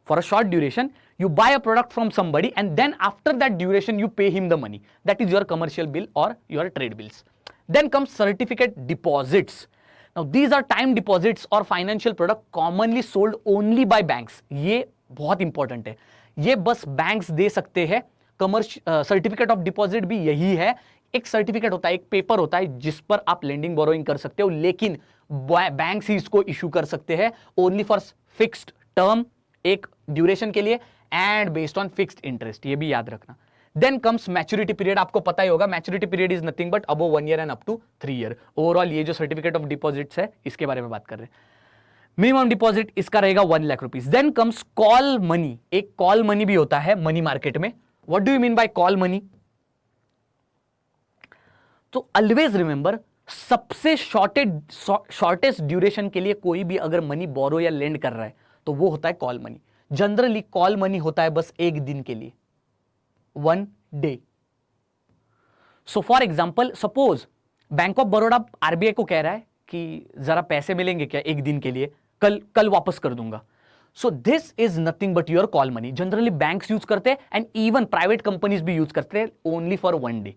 for a short duration you buy a product from somebody and then after that duration you pay him the money. That is your commercial bill or your trade bills. Then comes certificate deposits. Now these are time deposits or financial product commonly sold only by banks. ये बहुत important है, ये बस banks दे सकते हैं. Certificate of deposit भी यही है, एक सर्टिफिकेट होता है, एक पेपर होता है जिस पर आप लेंडिंग बोरोइंग कर सकते हो, लेकिन बैंक्स ही इसको इशू कर सकते हैं ओनली फॉर फिक्स्ड टर्म, एक ड्यूरेशन के लिए, and based on fixed interest. ये भी याद रखना. Then comes maturity period. आपको पता ही होगा, maturity period is nothing but above 1 year and up to 3 year. Overall ये जो सर्टिफिकेट ऑफ डिपॉजिट्स है, इसके बारे में बात कर रहे हैं. मिनिमम डिपॉजिट इसका रहेगा 1 lakh rupees. Then comes call money. एक कॉल मनी भी होता है मनी मार्केट में. What do you mean by call money? तो ऑलवेज रिमेंबर, सबसे शॉर्टेस्ट ड्यूरेशन के लिए कोई भी अगर मनी बोरो या लेंड कर रहा है तो वो होता है call money. Generally call money होता है बस एक दिन के लिए, 1 day. So for example, suppose bank of Baroda RBI को कह रहा है कि जरा पैसे मिलेंगे क्या एक दिन के लिए, कल वापस कर दूंगा. सो this is nothing but your call money. Generally banks use करते हैं एंड इवन प्राइवेट कंपनीज भी यूज करते हैं only for 1 day.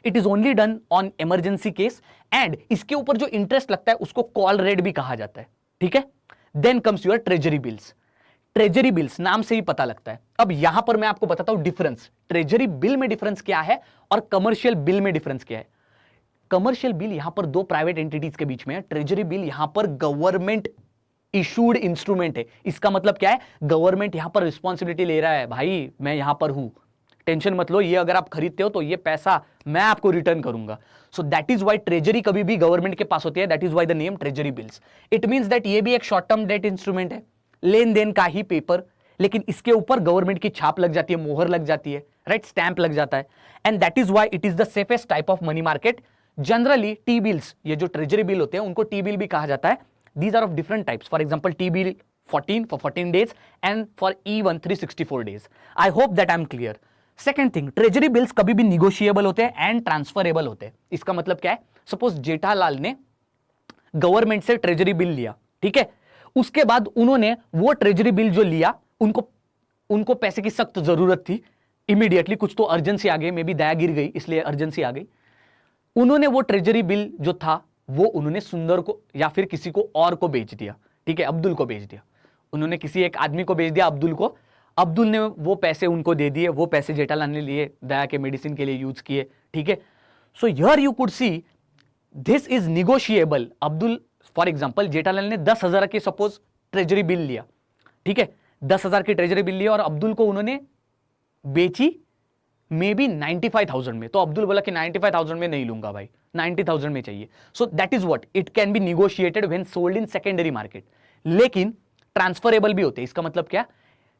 It is only done on emergency case and इसके ऊपर जो इंटरेस्ट लगता है उसको कॉल रेट भी कहा जाता है. ठीक है. Then comes your treasury bills. Treasury bills नाम से ही पता लगता है। अब यहां पर मैं आपको बताता हूं डिफरेंस, ट्रेजरी बिल में डिफरेंस क्या है और कमर्शियल बिल में डिफरेंस क्या है। कमर्शियल बिल यहां पर दो प्राइवेट एंटिटीज के बीच में है, ट्रेजरी बिल यहां पर गवर्नमेंट इशूड इंस्ट्रूमेंट है। इसका मतलब क्या है, गवर्नमेंट यहां पर रिस्पॉन्सिबिलिटी ले रहा है, भाई मैं यहां पर हूं, टेंशन मत लो, ये अगर आप खरीदते हो तो ये पैसा मैं आपको रिटर्न करूंगा। सो दैट इज व्हाई ट्रेजरी कभी भी गवर्नमेंट के पास होती है, that is why the name treasury bills. It means that ये भी एक शॉर्ट टर्म डेट इंस्ट्रूमेंट है, लेन देन का ही पेपर, लेकिन इसके ऊपर गवर्नमेंट की छाप लग जाती है, मोहर लग जाती है, राइट, स्टैंप लग जाता है। And that is why it is the safest type of money market. Generally T bills, ये जो ट्रेजरी बिल होते हैं उनको टी बिल भी कहा जाता है। These are of different types. For example, T-bill 14 for 14 days and for E1 364 days. I hope that I'm clear. Second thing, treasury bills कभी भी negotiable होते हैं and transferable होते हैं। इसका मतलब क्या है, सपोज जेठालाल ने गवर्नमेंट से ट्रेजरी बिल लिया, ठीक है, उसके बाद उन्होंने वो ट्रेजरी बिल जो लिया, उनको पैसे की सख्त जरूरत थी इमीडिएटली, कुछ तो अर्जेंसी आ गई, मे बी दया गिर गई इसलिए अर्जेंसी आ गई। उन्होंने वो ट्रेजरी बिल जो था वो उन्होंने सुंदर को या फिर किसी को और को बेच दिया, ठीक है, अब्दुल को बेच दिया, उन्होंने किसी एक आदमी को बेच दिया अब्दुल को, अब्दुल ने वो पैसे उनको दे दिए, वो पैसे जेठालाल ने लिए, दया के मेडिसिन के लिए यूज किए, ठीक है। So here you could see this is negotiable. Abdul for example Jethalal ने 10,000 की सपोज ट्रेजरी बिल लिया, ठीक है, 10,000 की ट्रेजरी बिल लिया और अब्दुल को उन्होंने बेची मे बी 95,000 में, तो अब्दुल बोला कि 95,000 में नहीं लूंगा भाई, 90,000 में चाहिए। सो that is what it can be negotiated when sold in secondary market, लेकिन ट्रांसफरेबल भी होते हैं। इसका मतलब क्या,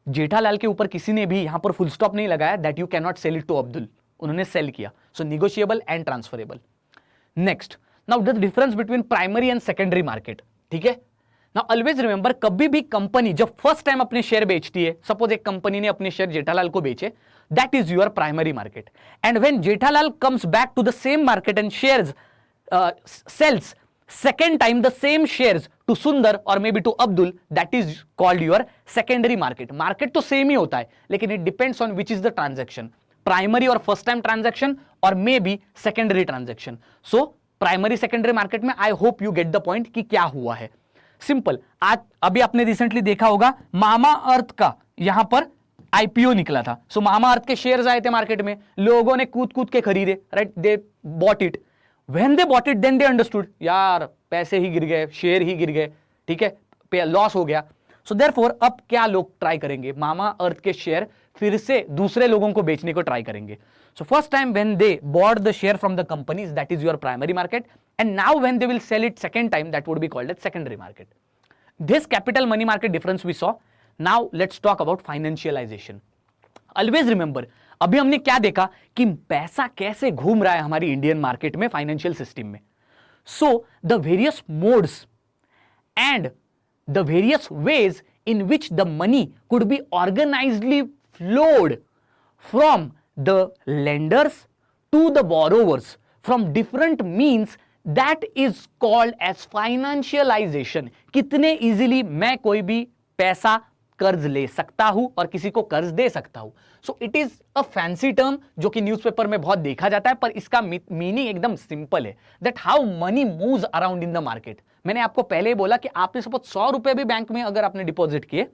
जेठालाल के ऊपर किसी ने भी यहां पर फुल स्टॉप नहीं लगाया that you can not sell it to Abdul, उन्होंने सेल किया। So negotiable and transferable. Next, now the difference between primary and secondary market, ठीक है। नाउ ऑलवेज रिमेंबर, कभी भी कंपनी जब फर्स्ट टाइम अपने शेयर बेचती है, सपोज एक कंपनी ने अपने शेयर जेठालाल को बेचे, that is your primary market. And when Jethalal comes back to the same market and sells second time the same shares to Sundar or maybe to Abdul, that is called your secondary market. Market तो same ही होता है, लेकिन it depends on which is the transaction, primary और first time transaction or maybe secondary transaction. So primary secondary market में I hope you get the point कि क्या हुआ है। सिंपल, आज अभी आपने रिसेंटली देखा होगा मामा अर्थ का यहां पर आईपीओ निकला था। सो मामा अर्थ के शेयर्स आए थे मार्केट में, लोगों ने कूद कूद के खरीदे, right, they bought it, when they bought it then they understood यार पैसे ही गिर गए, शेयर ही गिर गए, ठीक है, लॉस हो गया। सो देयरफॉर अब क्या लोग ट्राई करेंगे, मामा अर्थ के शेयर फिर से दूसरे लोगों को बेचने को ट्राई करेंगे। So first time when they bought the share from the companies, that is your primary market, and now when they will sell it second time, that would be called as secondary market. This capital money market difference we saw. Now let's talk about financialization. Always remember, अभी हमने क्या देखा कि पैसा कैसे घूम रहा है हमारी इंडियन मार्केट में, फाइनेंशियल सिस्टम में। So the various modes and the various ways in which the money could be organizedly flowed from the lenders to the borrowers from different means, that is called as financialization. कितने easily मैं कोई भी पैसा कर्ज ले सकता हूं और किसी को कर्ज दे सकता हूं। सो it is a fancy term जो कि न्यूज़पेपर में बहुत देखा जाता है, पर इसका मीनिंग एकदम सिंपल है, that how many moves around in the market. मैंने आपको पहले ही बोला कि आपने सपोज 100 रुपए भी बैंक में अगर आपने डिपॉजिट किए,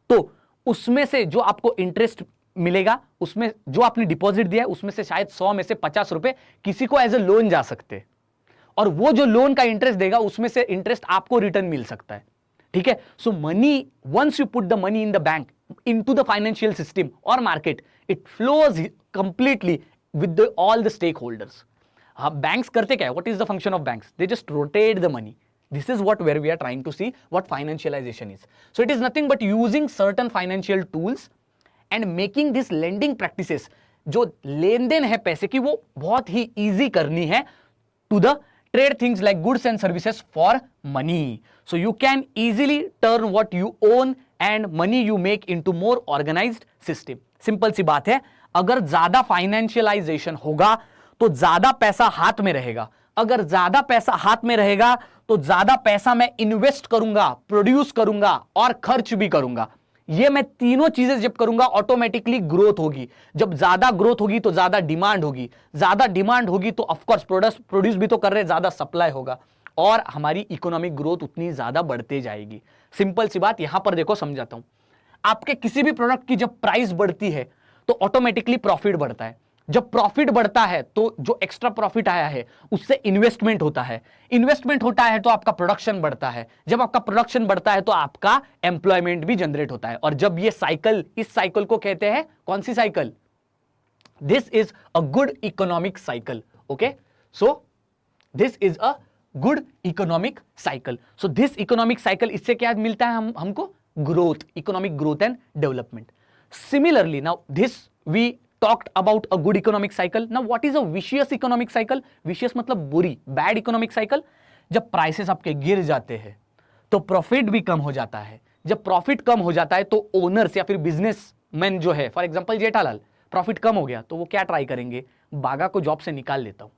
तो उसमें से जो आपको इंटरेस्ट मिलेगा, उसमें जो आपने डिपॉजिट दिया है उसमें से शायद 100 में से 50 रुपए किसी को एज ए लोन जा सकते हैं, और वो जो लोन का इंटरेस्ट देगा उसमें से इंटरेस्ट आपको रिटर्न मिल सकता है, ठीक है। So money, once you put the money in the bank, into the financial system और market, it flows completely with all the stake holders. Banks करते क्या है, what is the function of banks, they just rotate the money. This is what where we are trying to see what financialization is. So it is nothing but using certain financial tools and making this lending practices, जो लेन then है पैसे की, वो बहुत ही easy करनी है to the trade things like goods and services for money. So you can easily turn what you own and money you make into more organized system. Simple सी बात है, अगर ज्यादा फाइनेंशियलाइजेशन होगा तो ज्यादा पैसा हाथ में रहेगा, अगर ज्यादा पैसा हाथ में रहेगा तो ज्यादा पैसा मैं इन्वेस्ट करूंगा, प्रोड्यूस करूंगा और खर्च भी करूंगा। ये मैं तीनों चीजें जब करूंगा ऑटोमेटिकली ग्रोथ होगी। जब ज्यादा ग्रोथ होगी तो ज्यादा डिमांड होगी, ज्यादा डिमांड होगी तो ऑफकोर्स प्रोड्यूस भी तो कर रहे, ज्यादा सप्लाई होगा और हमारी इकोनॉमिक ग्रोथ उतनी ज्यादा बढ़ते जाएगी। सिंपल सी बात, यहां पर देखो समझाता हूं। आपके किसी भी प्रोडक्ट की जब प्राइस बढ़ती है तो ऑटोमेटिकली प्रॉफिट बढ़ता है। जब प्रॉफिट बढ़ता है तो जो एक्स्ट्रा प्रॉफिट आया है उससे इन्वेस्टमेंट होता है, इन्वेस्टमेंट होता है तो आपका प्रोडक्शन बढ़ता है, जब आपका प्रोडक्शन बढ़ता है तो आपका एम्प्लॉयमेंट भी जनरेट होता है। और जब ये साइकिल, इस साइकिल को कहते हैं कौन सी cycle? This is a good economic cycle. Okay, so this is a good economic cycle. So this economic cycle, इससे क्या मिलता है हमको? Growth, economic growth and development. Similarly, now this we talked about a good economic cycle. Now what is a vicious economic cycle? Vicious मतलब बुरी, bad economic cycle। जब prices आपके गिर जाते हैं तो प्रॉफिट भी कम हो जाता है। जब प्रॉफिट कम हो जाता है तो ओनर्स या फिर बिजनेसमैन जो है, फॉर एग्जांपल जेठालाल, प्रॉफिट कम हो गया तो वो क्या ट्राई करेंगे? बागा को जॉब से निकाल लेता हूं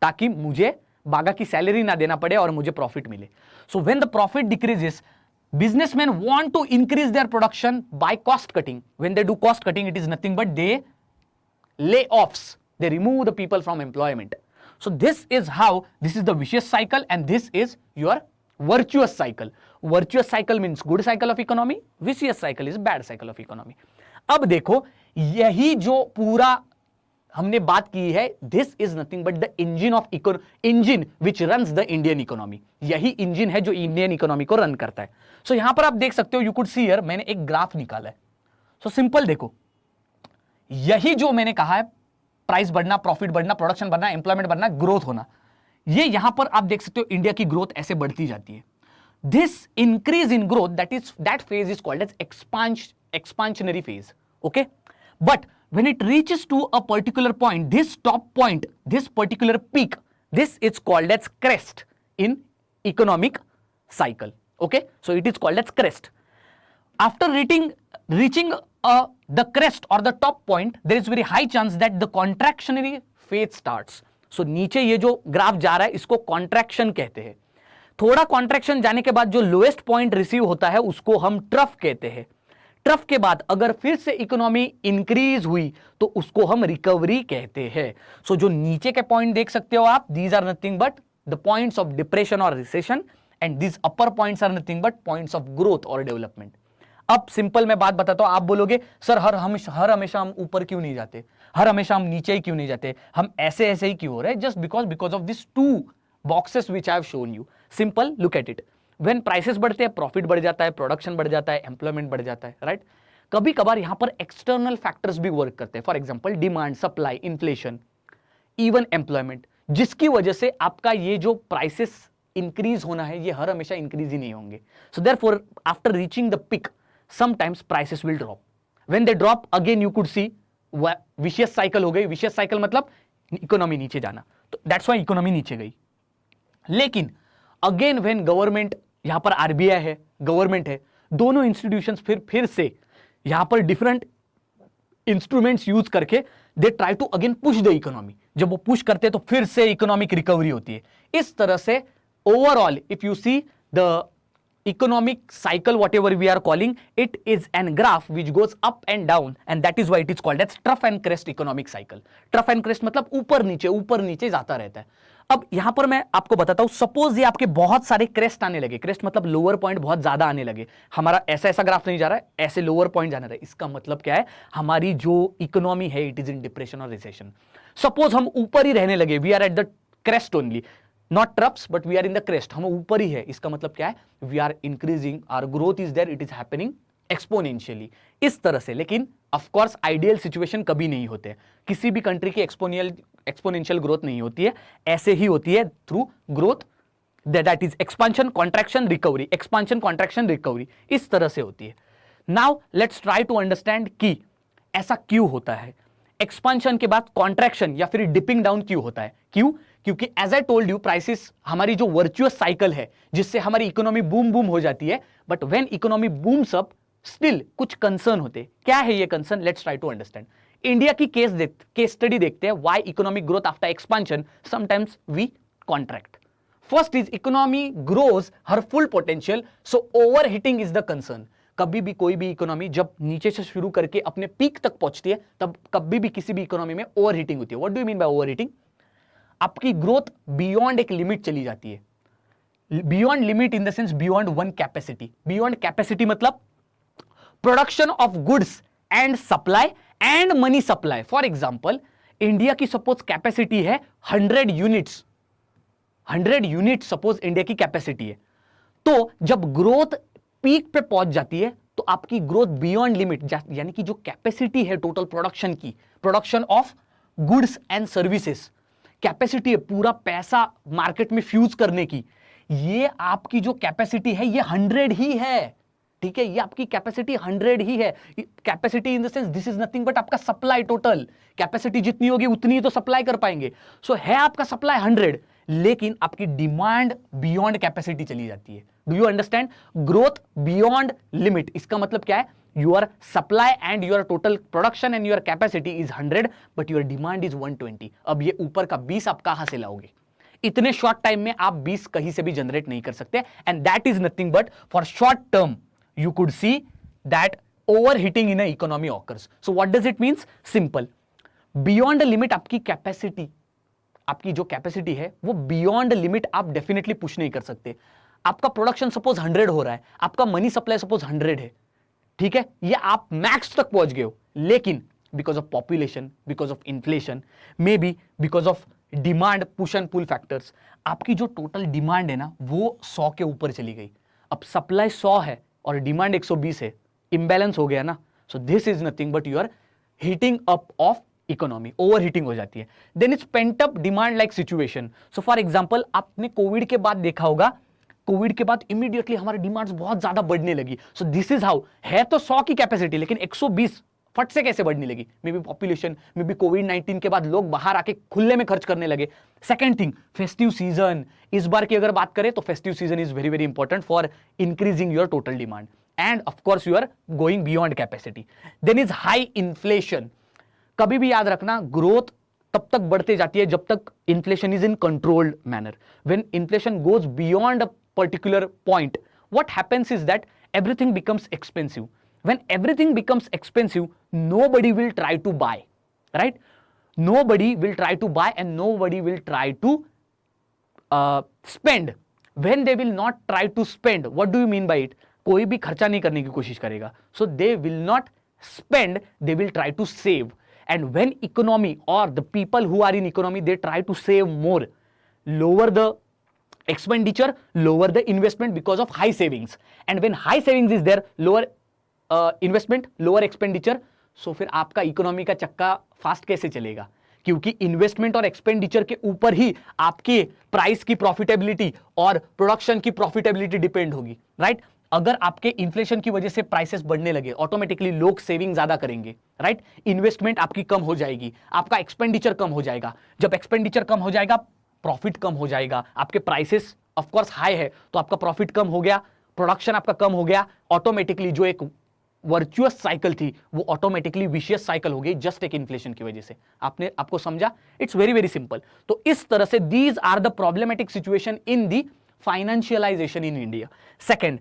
ताकि मुझे बागा की सैलरी ना देना पड़े और मुझे प्रॉफिट मिले। So when the profit decreases, businessmen want to increase their production by cost cutting. When they do cost cutting, it is nothing but they lay offs, they remove the people from employment. So this is how, this is the vicious cycle and this is your virtuous cycle. Virtuous cycle means good cycle of economy, vicious cycle is bad cycle of economy. अब देखो, यही जो पूरा हमने बात की है, this is nothing but the engine of engine which runs the Indian economy. यही इंजन है जो इंडियन इकोनॉमी को रन करता है। सो यहां पर आप देख सकते हो, यू कुड सी हियर, मैंने एक ग्राफ निकाला है। सो सिंपल देखो, यही जो मैंने कहा है, प्राइस बढ़ना, प्रॉफिट बढ़ना, प्रोडक्शन बढ़ना, एम्प्लॉयमेंट बढ़ना, ग्रोथ होना, ये यहां पर आप देख सकते हो इंडिया की ग्रोथ ऐसे बढ़ती जाती है। This increase in growth, that phase is called as expansionary phase. Okay, but when it reaches to a particular point, this top point, this particular peak, this is called as crest in economic cycle. Okay, so it is called as crest. After reaching the crest or the top point, there is very high chance that the contractionary phase starts. So नीचे ये जो graph जा रहा है इसको contraction कहते हैं। थोड़ा कॉन्ट्रैक्शन जाने के बाद जो लोएस्ट पॉइंट रिसीव होता है उसको हम ट्रफ कहते हैं। ट्रफ के बाद अगर फिर से इकोनॉमी इंक्रीज हुई तो उसको हम रिकवरी कहते हैं। सो जो नीचे के पॉइंट देख सकते हो आप, these are nothing but the points of depression और recession and these upper points are nothing but points of growth और डेवलपमेंट। अब सिंपल मैं बात बताता हूं, आप बोलोगे सर हर हमेशा हम ऊपर क्यों नहीं जाते, हर हमेशा हम नीचे ही क्यों नहीं जाते, हम ऐसे ही क्यों हो रहे हैं? Just because of this two boxes which I have shown you. Simple, look at it. When prices बढ़ते हैं, प्रॉफिट बढ़ जाता है, प्रोडक्शन बढ़ जाता है, एम्प्लॉयमेंट बढ़ जाता है, राइट? कभी कभार यहां पर एक्सटर्नल फैक्टर्स भी वर्क करते हैं, for example demand, supply, inflation, even employment, जिसकी वजह से आपका ये जो प्राइसेस इंक्रीज होना है ये हर हमेशा इंक्रीज ही नहीं होंगे। So therefore after reaching the peak sometimes prices will drop. When they drop again you could see vicious cycle हो गई। विशियस साइकिल मतलब इकोनॉमी नीचे जाना, तो दैट्स व्हाई इकोनॉमी नीचे गई। लेकिन अगेन व्हेन गवर्नमेंट, यहां पर आरबीआई है, गवर्नमेंट है, दोनों इंस्टीट्यूशंस फिर से यहां पर डिफरेंट इंस्ट्रूमेंट्स यूज करके they try to again push the economy. जब वो पुश करते हैं तो फिर से इकोनॉमिक रिकवरी होती है। इस तरह से overall if you see the economic cycle, whatever we are calling, it is an graph which goes up and down and that is why it is called as trough and crest economic cycle. Trough and crest मतलब ऊपर नीचे जाता रहता है। अब यहां पर मैं आपको बताता हूं, सपोज ये आपके बहुत सारे क्रेस्ट आने लगे, क्रेस्ट मतलब लोअर पॉइंट बहुत ज्यादा आने लगे, हमारा ऐसा ग्राफ नहीं जा रहा है, ऐसे लोअर पॉइंट जाना रहा है, इसका मतलब क्या है, हमारी जो इकोनॉमी है इट इज इन डिप्रेशन और रिसेशन। सपोज हम ऊपर ही रहने लगे, we are at the crest only, not troughs but we are in the crest, हम ऊपर ही है, इसका मतलब क्या है, we are increasing, our growth is there, it is happening exponentially, इस तरह से। लेकिन ऑफ कोर्स आइडियल सिचुएशन कभी नहीं होते, किसी भी कंट्री की एक्सपोनेंशियल ग्रोथ नहीं होती है, ऐसे ही होती है through growth, that is expansion, contraction, recovery, expansion, contraction, recovery, इस तरह से होती है। Now let's try to understand कि ऐसा क्यों होता है, एक्सपांशन के बाद कॉन्ट्रैक्शन या फिर डिपिंग डाउन क्यों होता है, क्यों? क्योंकि as I told you, prices हमारी जो वर्चुअस साइकिल है जिससे हमारी इकोनॉमी बूम हो जाती है, but when economy booms up still कुछ कंसर्न होते। क्या है ये concern? Let's try to understand. India की केस स्टडी देखते हैं, why economic growth after expansion sometimes we contract. First is economy grows her full potential, so over heating is the concern. कभी भी कोई भी इकोनॉमी जब नीचे से शुरू करके अपने पीक तक पहुंचती है तब कभी भी किसी भी इकोनॉमी में ओवर हीटिंग होती है। What do you mean by overheating? आपकी ग्रोथ बियॉन्ड एक लिमिट चली जाती है, beyond limit in the sense beyond one capacity. Beyond capacity मतलब production of goods and supply and money supply. For example, India की suppose capacity है 100 units. 100 unit suppose India की capacity है. तो जब ग्रोथ पीक पे पहुंच जाती है तो आपकी ग्रोथ बियॉन्ड लिमिट, यानी कि जो कैपेसिटी है टोटल प्रोडक्शन की, production of goods and services, capacity है पूरा पैसा मार्केट में फ्यूज करने की, ये आपकी जो कैपेसिटी है ये 100 ही है. ठीक है, ये आपकी कैपेसिटी 100 ही है. Capacity in the sense this is nothing but आपका सप्लाई. टोटल कैपेसिटी जितनी होगी उतनी ही तो सप्लाई कर पाएंगे. सो है आपका सप्लाई 100, लेकिन आपकी डिमांड बियॉन्ड कैपेसिटी चली जाती है. Do you understand? Growth beyond limit, इसका मतलब क्या है? Your supply and your total production and your capacity is 100 but your demand is 120. अब ये ऊपर का 20 आप कहां से लाओगे? इतने शॉर्ट टाइम में आप 20 कहीं से भी जनरेट नहीं कर सकते. And that is nothing but for short term you could see that overheating in a economy occurs. So what does it means? Simple. Beyond the limit आपकी कैपेसिटी, आपकी जो कैपेसिटी है वो बियॉन्ड लिमिट आप definitely push नहीं कर सकते. आपका प्रोडक्शन सपोज 100 हो रहा है, आपका मनी सप्लाई सपोज 100 है, ठीक है, ये आप मैक्स तक पहुंच गए हो, लेकिन because of population, because of inflation, may be because of demand push and pull factors, आपकी जो टोटल डिमांड है ना वो 100 के ऊपर चली गई. अब सप्लाई 100 है और डिमांड 120 है, इंबैलेंस हो गया ना. So this is nothing but your heating up of economy, over heating हो जाती है. Then it's pent up demand like situation. So for example, आपने कोविड के बाद देखा होगा, कोविड के बाद इमीडिएटली हमारी डिमांड्स बहुत ज्यादा बढ़ने लगी. सो दिस इज हाउ, है तो 100 की कैपेसिटी लेकिन 120 फट से कैसे बढ़ने लगी? Maybe population, maybe कोविड-19 के बाद लोग बाहर आके खुले में खर्च करने लगे. Second thing, festive season. इस बार की अगर बात करें तो festive season is very very important for increasing your total demand and of course you are going beyond capacity. Then is high inflation. कभी भी याद रखना, ग्रोथ तब तक बढ़ते जाती है जब तक inflation is in controlled manner. When inflation goes beyond a particular point, what happens is that everything becomes expensive. When everything becomes expensive, nobody will try to buy, right? Nobody will try to buy and nobody will try to spend. When they will not try to spend, what do you mean by it? कोई भी खर्चा नहीं करने की कोशिश करेगा. So they will not spend, they will try to save. And when economy or the people who are in economy, they try to save more, lower the expenditure, lower the investment because of high savings. And when high savings is there, lower investment, lower expenditure. So फिर आपका economy का चक्का fast कैसे चलेगा? क्योंकि investment और expenditure के ऊपर ही आपके प्राइस की प्रॉफिटेबिलिटी और प्रोडक्शन की प्रॉफिटेबिलिटी डिपेंड होगी, राइट? अगर आपके इन्फ्लेशन की वजह से प्राइसेस बढ़ने लगे, ऑटोमेटिकली लोग सेविंग ज्यादा करेंगे, राइट? इन्वेस्टमेंट आपकी कम हो जाएगी, आपका एक्सपेंडिचर कम हो जाएगा. जब एक्सपेंडिचर कम हो जाएगा, प्रॉफिट कम हो जाएगा. आपके प्राइसेस ऑफ कोर्स हाई है तो आपका प्रॉफिट कम हो गया, प्रोडक्शन आपका कम हो गया. ऑटोमेटिकली जो एक वर्चुअस साइकिल थी वो ऑटोमेटिकली विशियस साइकिल हो गई जस्ट एक इन्फ्लेशन की वजह से. आपको समझा? It's very very simple. तो इस तरह से these are the problematic situation in the financialisation in India. Second,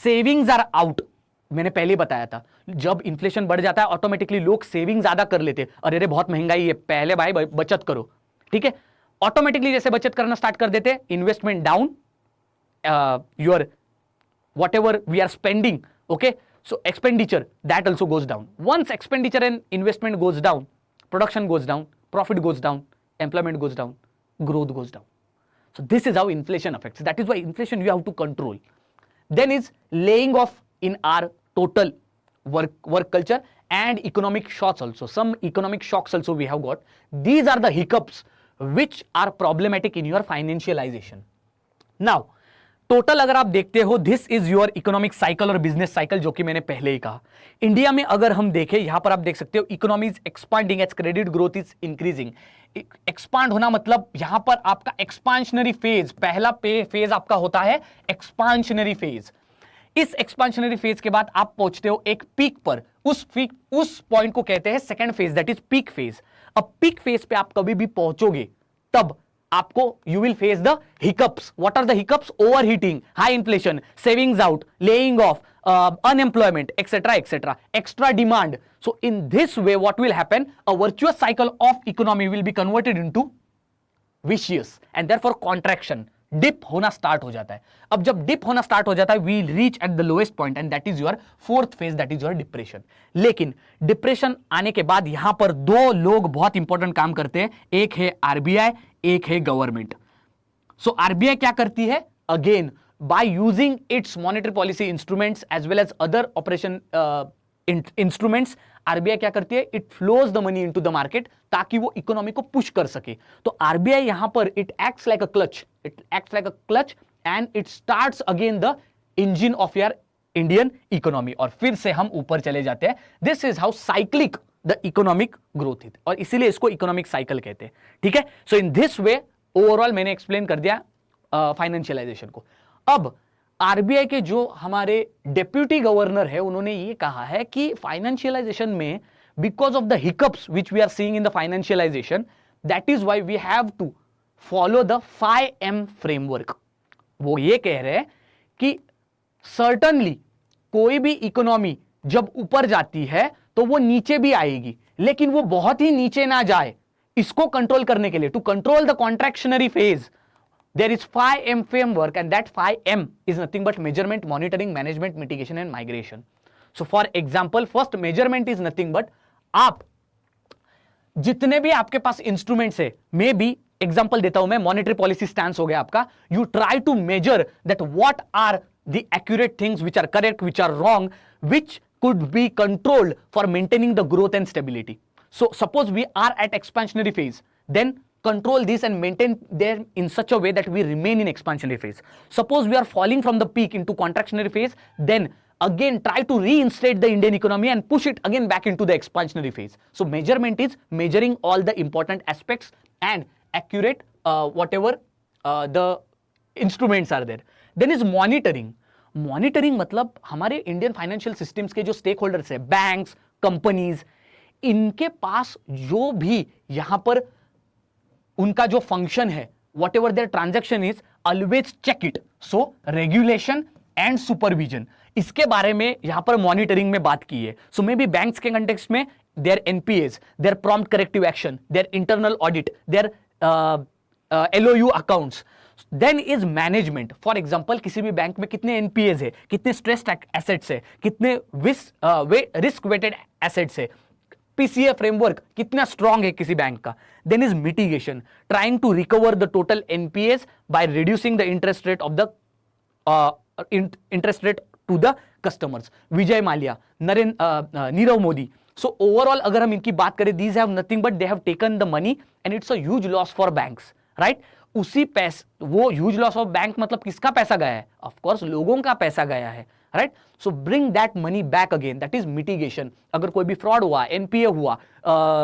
savings are out. मैंने पहले बताया था, जब इन्फ्लेशन बढ़ जाता है ऑटोमेटिकली लोग सेविंग ज्यादा कर लेते. अरे बहुत महंगाई है, पहले भाई बचत करो, ठीक है? ऑटोमेटिकली जैसे बचत करना स्टार्ट कर देते, investment down, your whatever we are spending, okay, so expenditure that also goes down. Once expenditure and investment goes down, production goes down, profit goes down, employment goes down, growth goes down. So this is how inflation affects. That is why inflation you have to control. Then is laying off in our total work culture and economic shocks also. Some economic shocks also we have got. These are the hiccups which are problematic in your financialization. Now, total अगर आप देखते हो, this is your economic cycle और business cycle, जो कि मैंने पहले ही कहा. इंडिया में अगर हम देखें, यहां पर आप देख सकते हो, economy is expanding as credit growth is increasing. Expand होना मतलब यहां पर आपका एक्सपांशनरी फेज, पहला फेज आपका होता है एक्सपांशनरी फेज. इस एक्सपांशनरी फेज के बाद आप पहुंचते हो एक पीक पर. उस पॉइंट को कहते हैं second phase, that is peak phase. अब पीक फेज पे आप कभी भी पहुंचोगे तब आपको you will face the hiccups. What are the hiccups? Over heating, high inflation, savings out, laying off, unemployment, etc., etc., extra demand. So in this way, what will happen? A virtuous cycle of economy will be converted into vicious and therefore contraction. Dip होना start हो जाता है। अब जब dip होना start हो जाता है, we reach at the lowest point and that is your fourth phase, that is your depression. लेकिन डिप्रेशन आने के बाद यहां पर दो लोग बहुत इंपॉर्टेंट काम करते हैं, एक है आरबीआई, एक है गवर्नमेंट। सो आरबीआई क्या करती है? Again by using its monetary policy instruments as well as other operation instruments, RBI क्या करती है? It flows the money into the market ताकि वो इकोनॉमी को पुश कर सके। तो आरबीआई यहां पर it acts like a clutch and it starts again the engine of your Indian economy. और फिर से हम ऊपर चले जाते हैं। This is how cyclic the economic growth is, और इसीलिए इसको इकोनॉमिक साइकिल कहते हैं। ठीक है, सो इन दिस वे ओवरऑल मैंने एक्सप्लेन कर दिया फाइनेंशियलाइजेशन को। अब आरबीआई के जो हमारे डेप्यूटी गवर्नर है, उन्होंने ये कहा है कि फाइनेंशियलाइजेशन में because of the hiccups which we are seeing in the financialization, that is why we have to follow the 5M framework. वो ये कह रहे हैं कि सर्टनली कोई भी इकोनॉमी जब ऊपर जाती है तो वो नीचे भी आएगी, लेकिन वो बहुत ही नीचे ना जाए। इसको कंट्रोल करने के लिए, to control the contractionary phase, there is 5M framework, and that 5M is nothing but measurement, monitoring, management, mitigation and migration. So for example, first measurement is nothing but आप जितने भी आपके पास इंस्ट्रूमेंट्स है, may be example देता हूं मैं, monetary policy stance हो गया आपका, you try to measure that what are the accurate things which are correct, which are wrong, which could be controlled for maintaining the growth and stability. So suppose we are at expansionary phase, then control this and maintain them in such a way that we remain in expansionary phase. Suppose we are falling from the peak into contractionary phase, then again try to reinstate the Indian economy and push it again back into the expansionary phase. So measurement is measuring all the important aspects and accurate whatever the instruments are there. Then is monitoring. Monitoring मतलब हमारे Indian financial systems के जो stake holders है, banks, companies, इनके पास जो भी यहां पर उनका जो फंक्शन है, whatever their transaction is, always check it. So regulation and supervision, इसके बारे में यहां पर मॉनिटरिंग में बात की है। सो मे बी बैंक्स के कंटेक्स्ट में their NPAs, their prompt corrective action, their internal audit, their LOU accounts. Then is management. For example किसी भी बैंक में कितने एनपीएस है, कितने स्ट्रेस्ड एसेट्स है, कितने रिस्क वेटेड एसेट्स है, पीसीए फ्रेमवर्क कितना स्ट्रांग है किसी बैंक का। Then is mitigation, trying to recover the total NPAs by reducing the interest rate of the interest rate to the customers. Vijay Mallya, Nirav Modi. So overall अगर हम इनकी बात करें, these have nothing but they have taken the money and it's a huge loss for banks, right. उसी पैसे, वो huge loss of bank मतलब किसका पैसा गया है? ऑफ कोर्स लोगों का पैसा गया है, right. So bring that money back again, that is mitigation. अगर कोई भी फ्रॉड हुआ, एनपीए हुआ,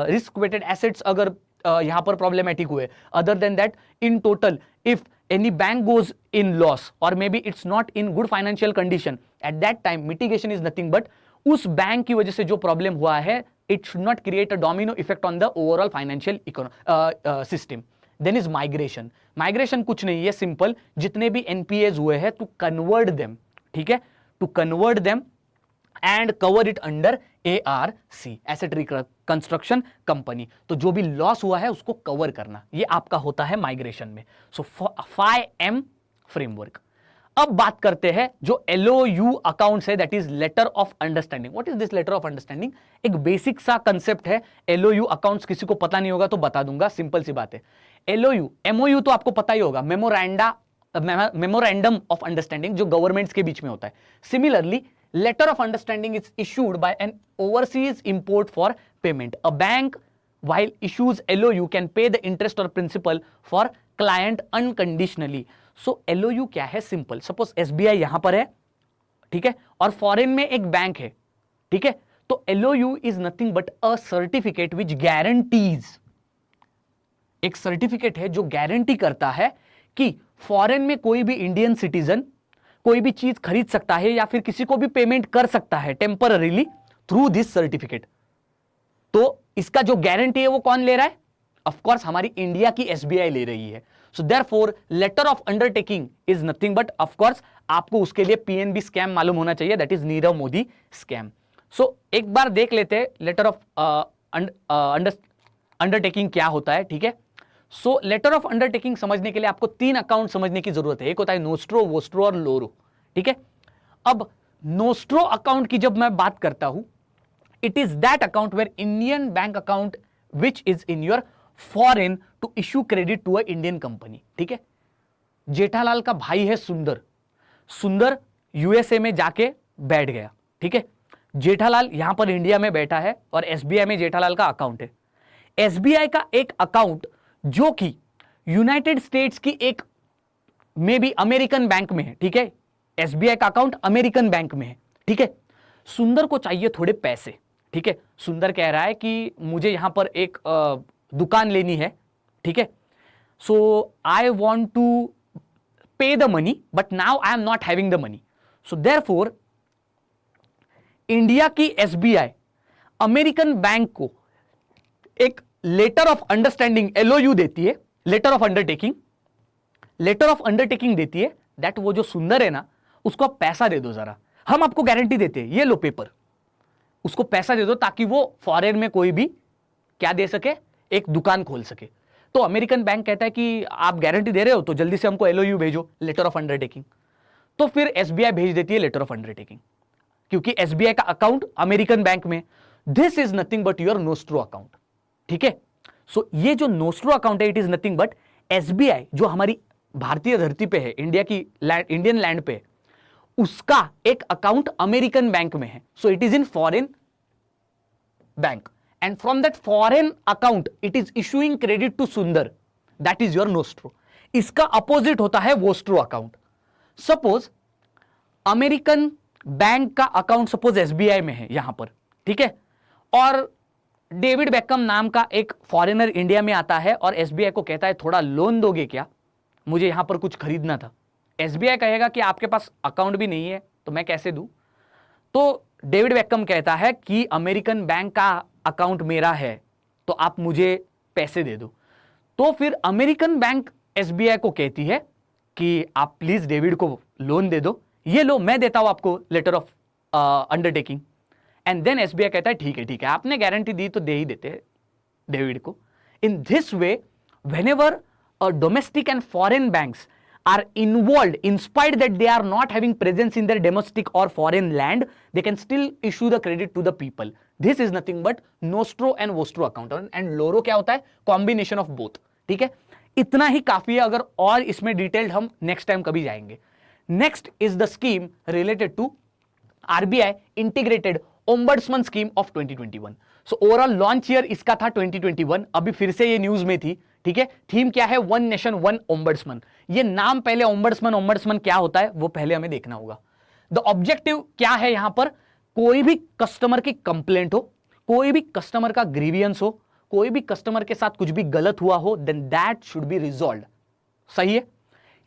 रिस्क वेटेड एसेट्स अगर यहां पर प्रॉब्लमेटिक हुए, other than that in total if any bank goes in loss or maybe it's not in good financial condition, at that time mitigation is nothing but उस bank की वजह से जो problem हुआ है, it should not create a domino effect on the overall financial system. Then is migration. Migration कुछ नहीं है, सिंपल, जितने भी एनपीएस हुए हैं to convert them, ठीक है, to convert them and cover it under ARC, Asset Reconstruction Company. तो जो भी लॉस हुआ है उसको कवर करना, ये आपका होता है माइग्रेशन में। So 5M framework. अब बात करते हैं जो LOU अकाउंट्स है, that is letter of understanding. What is this letter of understanding? एक बेसिक सा कंसेप्ट है। LOU अकाउंट्स किसी को पता नहीं होगा तो बता दूंगा, सिंपल सी बात है। LOU, MOU तो आपको पता ही होगा, मेमोरेंडम ऑफ अंडरस्टैंडिंग, जो गवर्नमेंट्स के बीच में होता है। Similarly letter of understanding is issued by an overseas import for payment. A bank while issues LOU can pay the interest or principal for client unconditionally. So LOU क्या है? Simple, suppose SBI यहां पर है, ठीक है, और foreign में एक बैंक है, ठीक है, तो LOU is nothing but a certificate which guarantees, एक सर्टिफिकेट है जो गारंटी करता है कि फॉरेन में कोई भी इंडियन सिटीजन कोई भी चीज खरीद सकता है या फिर किसी को भी पेमेंट कर सकता है टेम्पररीली थ्रू दिस सर्टिफिकेट। तो इसका जो गारंटी है वो कौन ले रहा है? ऑफ कोर्स हमारी इंडिया की एसबीआई ले रही है। So therefore letter of undertaking is nothing but, of course आपको उसके लिए पीएनबी स्कैम मालूम होना चाहिए, that is Nirav Modi scam. सो एक बार देख लेते हैं लेटर ऑफ अंडरटेकिंग क्या होता है, ठीक है। सो लेटर ऑफ अंडरटेकिंग समझने के लिए आपको 3 अकाउंट समझने की जरूरत है। एक होता है नोस्ट्रो, वोस्ट्रो और लोरो, ठीक है। अब नोस्ट्रो अकाउंट की जब मैं बात करता हूं, it is that account where Indian bank account which is in your foreign to issue credit to a Indian company, ठीक है। जेठालाल का भाई है सुंदर, सुंदर यूएसए में जाके बैठ गया, ठीक है। जेठालाल यहां पर इंडिया में बैठा है और एसबीआई में जेठालाल का अकाउंट है। एसबीआई का एक अकाउंट जो कि यूनाइटेड स्टेट्स की एक मे बी अमेरिकन बैंक में है, ठीक है। एसबीआई का अकाउंट अमेरिकन बैंक में है, ठीक है। सुंदर को चाहिए थोड़े पैसे, ठीक है। सुंदर कह रहा है कि मुझे यहां पर एक दुकान लेनी है, ठीक है। So I want to pay the money but now I am not having the money. So therefore India की एसबीआई अमेरिकन बैंक को एक लेटर ऑफ अंडरस्टैंडिंग एलओयू देती है, letter of undertaking, letter of undertaking देती है that वो जो सुंदर है ना उसको आप पैसा दे दो, जरा हम आपको गारंटी देते हैं, ये लो पेपर, उसको पैसा दे दो ताकि वो फॉरेन में कोई भी क्या दे सके, एक दुकान खोल सके। तो अमेरिकन बैंक कहता है कि आप गारंटी दे रहे हो तो जल्दी से हमको एलओयू भेजो, लेटर ऑफ अंडरटेकिंग। तो फिर एसबीआई भेज देती है लेटर ऑफ अंडरटेकिंग, क्योंकि एसबीआई का अकाउंट अमेरिकन बैंक में। This is nothing but your nostro account, ठीक है। सो ये जो नोस्ट्रो अकाउंट है it is nothing but SBI जो हमारी भारतीय धरती पे है, इंडिया की इंडियन लैंड पे है, उसका एक अकाउंट अमेरिकन बैंक में है। So it is in foreign bank and from that foreign account it is issuing credit to Sundar, that is your nostro. इसका अपोजिट होता है vostro account. Suppose American bank का अकाउंट सपोज एसबीआई में है यहां पर, ठीक है, और डेविड बेकम नाम का एक फॉरेनर इंडिया में आता है और एसबीआई को कहता है थोड़ा लोन दोगे क्या, मुझे यहां पर कुछ खरीदना था। एसबीआई कहेगा कि आपके पास अकाउंट भी नहीं है तो मैं कैसे दूं। तो डेविड बेकम कहता है कि अमेरिकन बैंक का अकाउंट मेरा है तो आप मुझे पैसे दे दो। तो फिर अमेरिकन बैंक एसबीआई को कहती है कि आप प्लीज डेविड को लोन दे दो, ये लो मैं देता हूं आपको letter of undertaking. And then SBI कहता है ठीक है आपने गारंटी दी तो दे ही देते हैं डेविड को। इन this way whenever domestic and foreign banks are involved, in spite that they are not having presence in their domestic or foreign land, they can still issue the credit to the people. This is nothing but nostro and vostro account, and loro क्या होता है, combination of both, ठीक है। इतना ही काफी है, अगर और इसमें डिटेल्ड हम नेक्स्ट टाइम कभी जाएंगे। Next is the scheme related to RBI integrated ombudsman scheme of 2021। So overall launch year इसका था 2021, अभी फिर से ये न्यूज में थी, ठीक है। थीम क्या है, वन नेशन वन ओम्बड्समन। ये नाम पहले ओम्बड्समन क्या होता है वो पहले हमें देखना होगा। द ऑब्जेक्टिव क्या है यहां पर, कोई भी कस्टमर की कंप्लेंट हो, कोई भी कस्टमर का ग्रीवियंस हो, कोई भी कस्टमर के साथ कुछ भी गलत हुआ हो, then that should be resolve. सही है,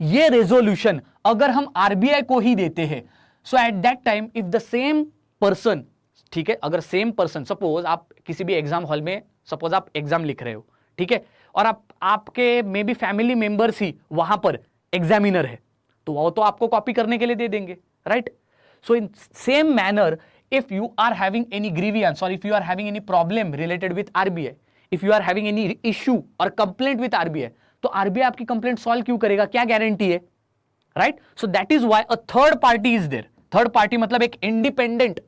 ये रेजोल्यूशन अगर हम आरबीआई को ही देते हैं, so at that time if the same person, ठीक है, अगर सेम पर्सन, सपोज आप किसी भी एग्जाम हॉल में, सपोज आप एग्जाम लिख रहे हो, ठीक है, और आपके मे बी फैमिली मेंबर्स ही वहां पर एग्जामिनर है, तो वो तो आपको कॉपी करने के लिए दे देंगे, right. So in same manner if you are having any grievance or if you are having any problem related with RBI, if you are having any issue or complaint with RBI, तो RBI आपकी complaint solve क्यों करेगा, क्या guarantee है, right. So that is why a third party is there. Third party मतलब एक independent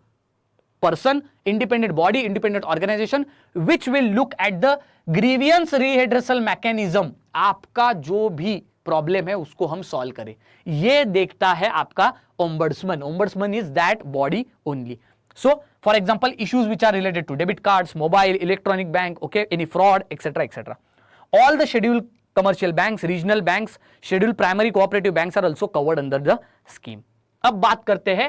person, independent body, independent organisation which will look at the grievance redressal mechanism. आपका जो भी प्रॉब्लम है उसको हम सॉल्व करें, ये देखता है आपका ombudsman. Ombudsman is that body only. So, for example, issues which are related to debit cards, mobile, electronic bank, okay, any fraud, etc., etc. All the scheduled commercial banks, regional banks, scheduled primary cooperative banks are also covered under the scheme. अब बात करते हैं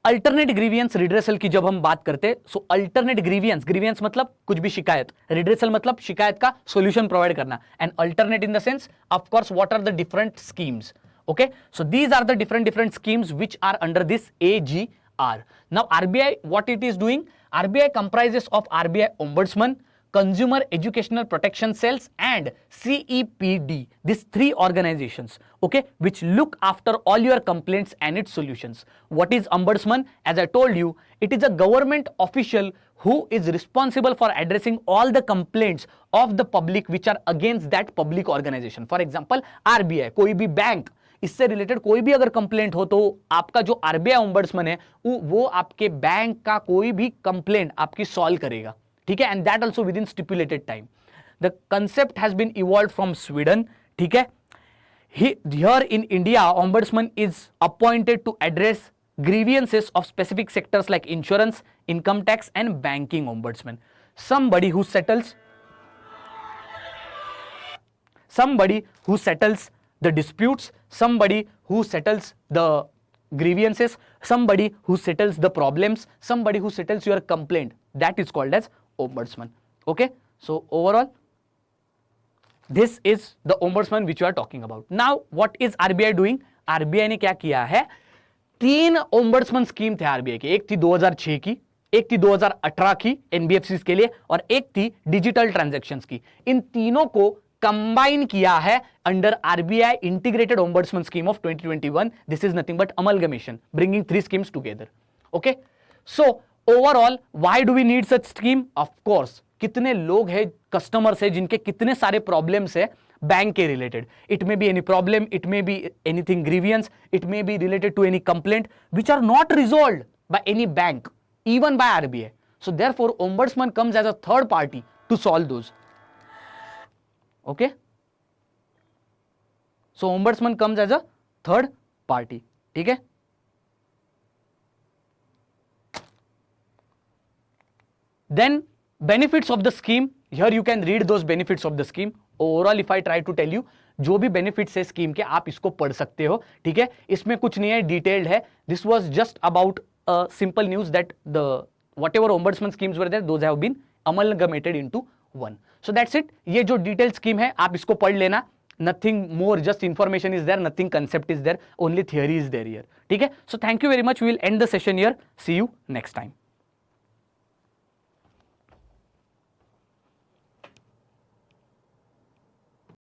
alternate grievance redressal की। जब हम बात करते हैं, सो अल्टरनेट ग्रीवियंस, ग्रीवियंस मतलब कुछ भी शिकायत, रिड्रेसल मतलब शिकायत का सॉल्यूशन प्रोवाइड करना, and alternate in the sense of course what are the different schemes, okay, so these are the different schemes which are under this AGR. Now RBI, what it is doing, RBI comprises of RBI Ombudsman, Consumer Educational Protection Cells and CEPD, these three organizations, okay, which look after all your complaints and its solutions. What is ombudsman? As I told you, it is a government official who is responsible for addressing all the complaints of the public which are against that public organization. For example, RBI, कोई भी bank, इससे related कोई भी अगर complaint हो तो आपका जो आरबीआई ओम्बड्समैन है वो आपके बैंक का कोई भी कंप्लेंट आपकी सॉल्व करेगा, ठीक है, and that also within stipulated time. The concept has been evolve from Sweden, ठीक है. Here in India, ombudsman is appointed to address grievances of specific sectors like insurance, income tax, and banking. Ombudsman, somebody who settles the disputes, somebody who settles the grievances, somebody who settles the problems, somebody who settles your complaint. That is called as ombudsman. Okay, so overall, this is the ombudsman which you are talking about. Now, what is RBI doing? RBI ने क्या किया है? 3 ombudsman scheme थे RBI की. एक थी 2006 की, एक थी 2018 की NBFCs के लिए, और एक थी डिजिटल ट्रांजैक्शंस की. इन तीनों को कंबाइन किया है under RBI integrated ombudsman scheme of 2021. This is nothing but amalgamation, bringing 3 schemes together. Okay, so overall why do we need such scheme? Of course, कितने लोग हैं, कस्टमर्स है, जिनके कितने सारे प्रॉब्लम्स है बैंक के related. It may be any problem, it may be anything grievance, it may be related to any complaint which are not resolved by any bank, even by RBI. So therefore ombudsman comes as a third party to solve those. Okay, so ombudsman comes as a third party. ठीक है. Then benefits of the scheme, here you can read those benefits of the scheme. Overall if I try to tell you, जो भी benefits है scheme के आप इसको पढ़ सकते हो, ठीक है. इसमें कुछ नहीं है, डिटेल्ड है. This was just about a simple news that the whatever ombudsman schemes were there, those have been amalgamated into one. So that's it. ये जो डिटेल स्कीम है आप इसको पढ़ लेना. Nothing more, just information is there, nothing concept is there, only theory is there here. ठीक है. So thank you very much. We will end the session here. See you next time.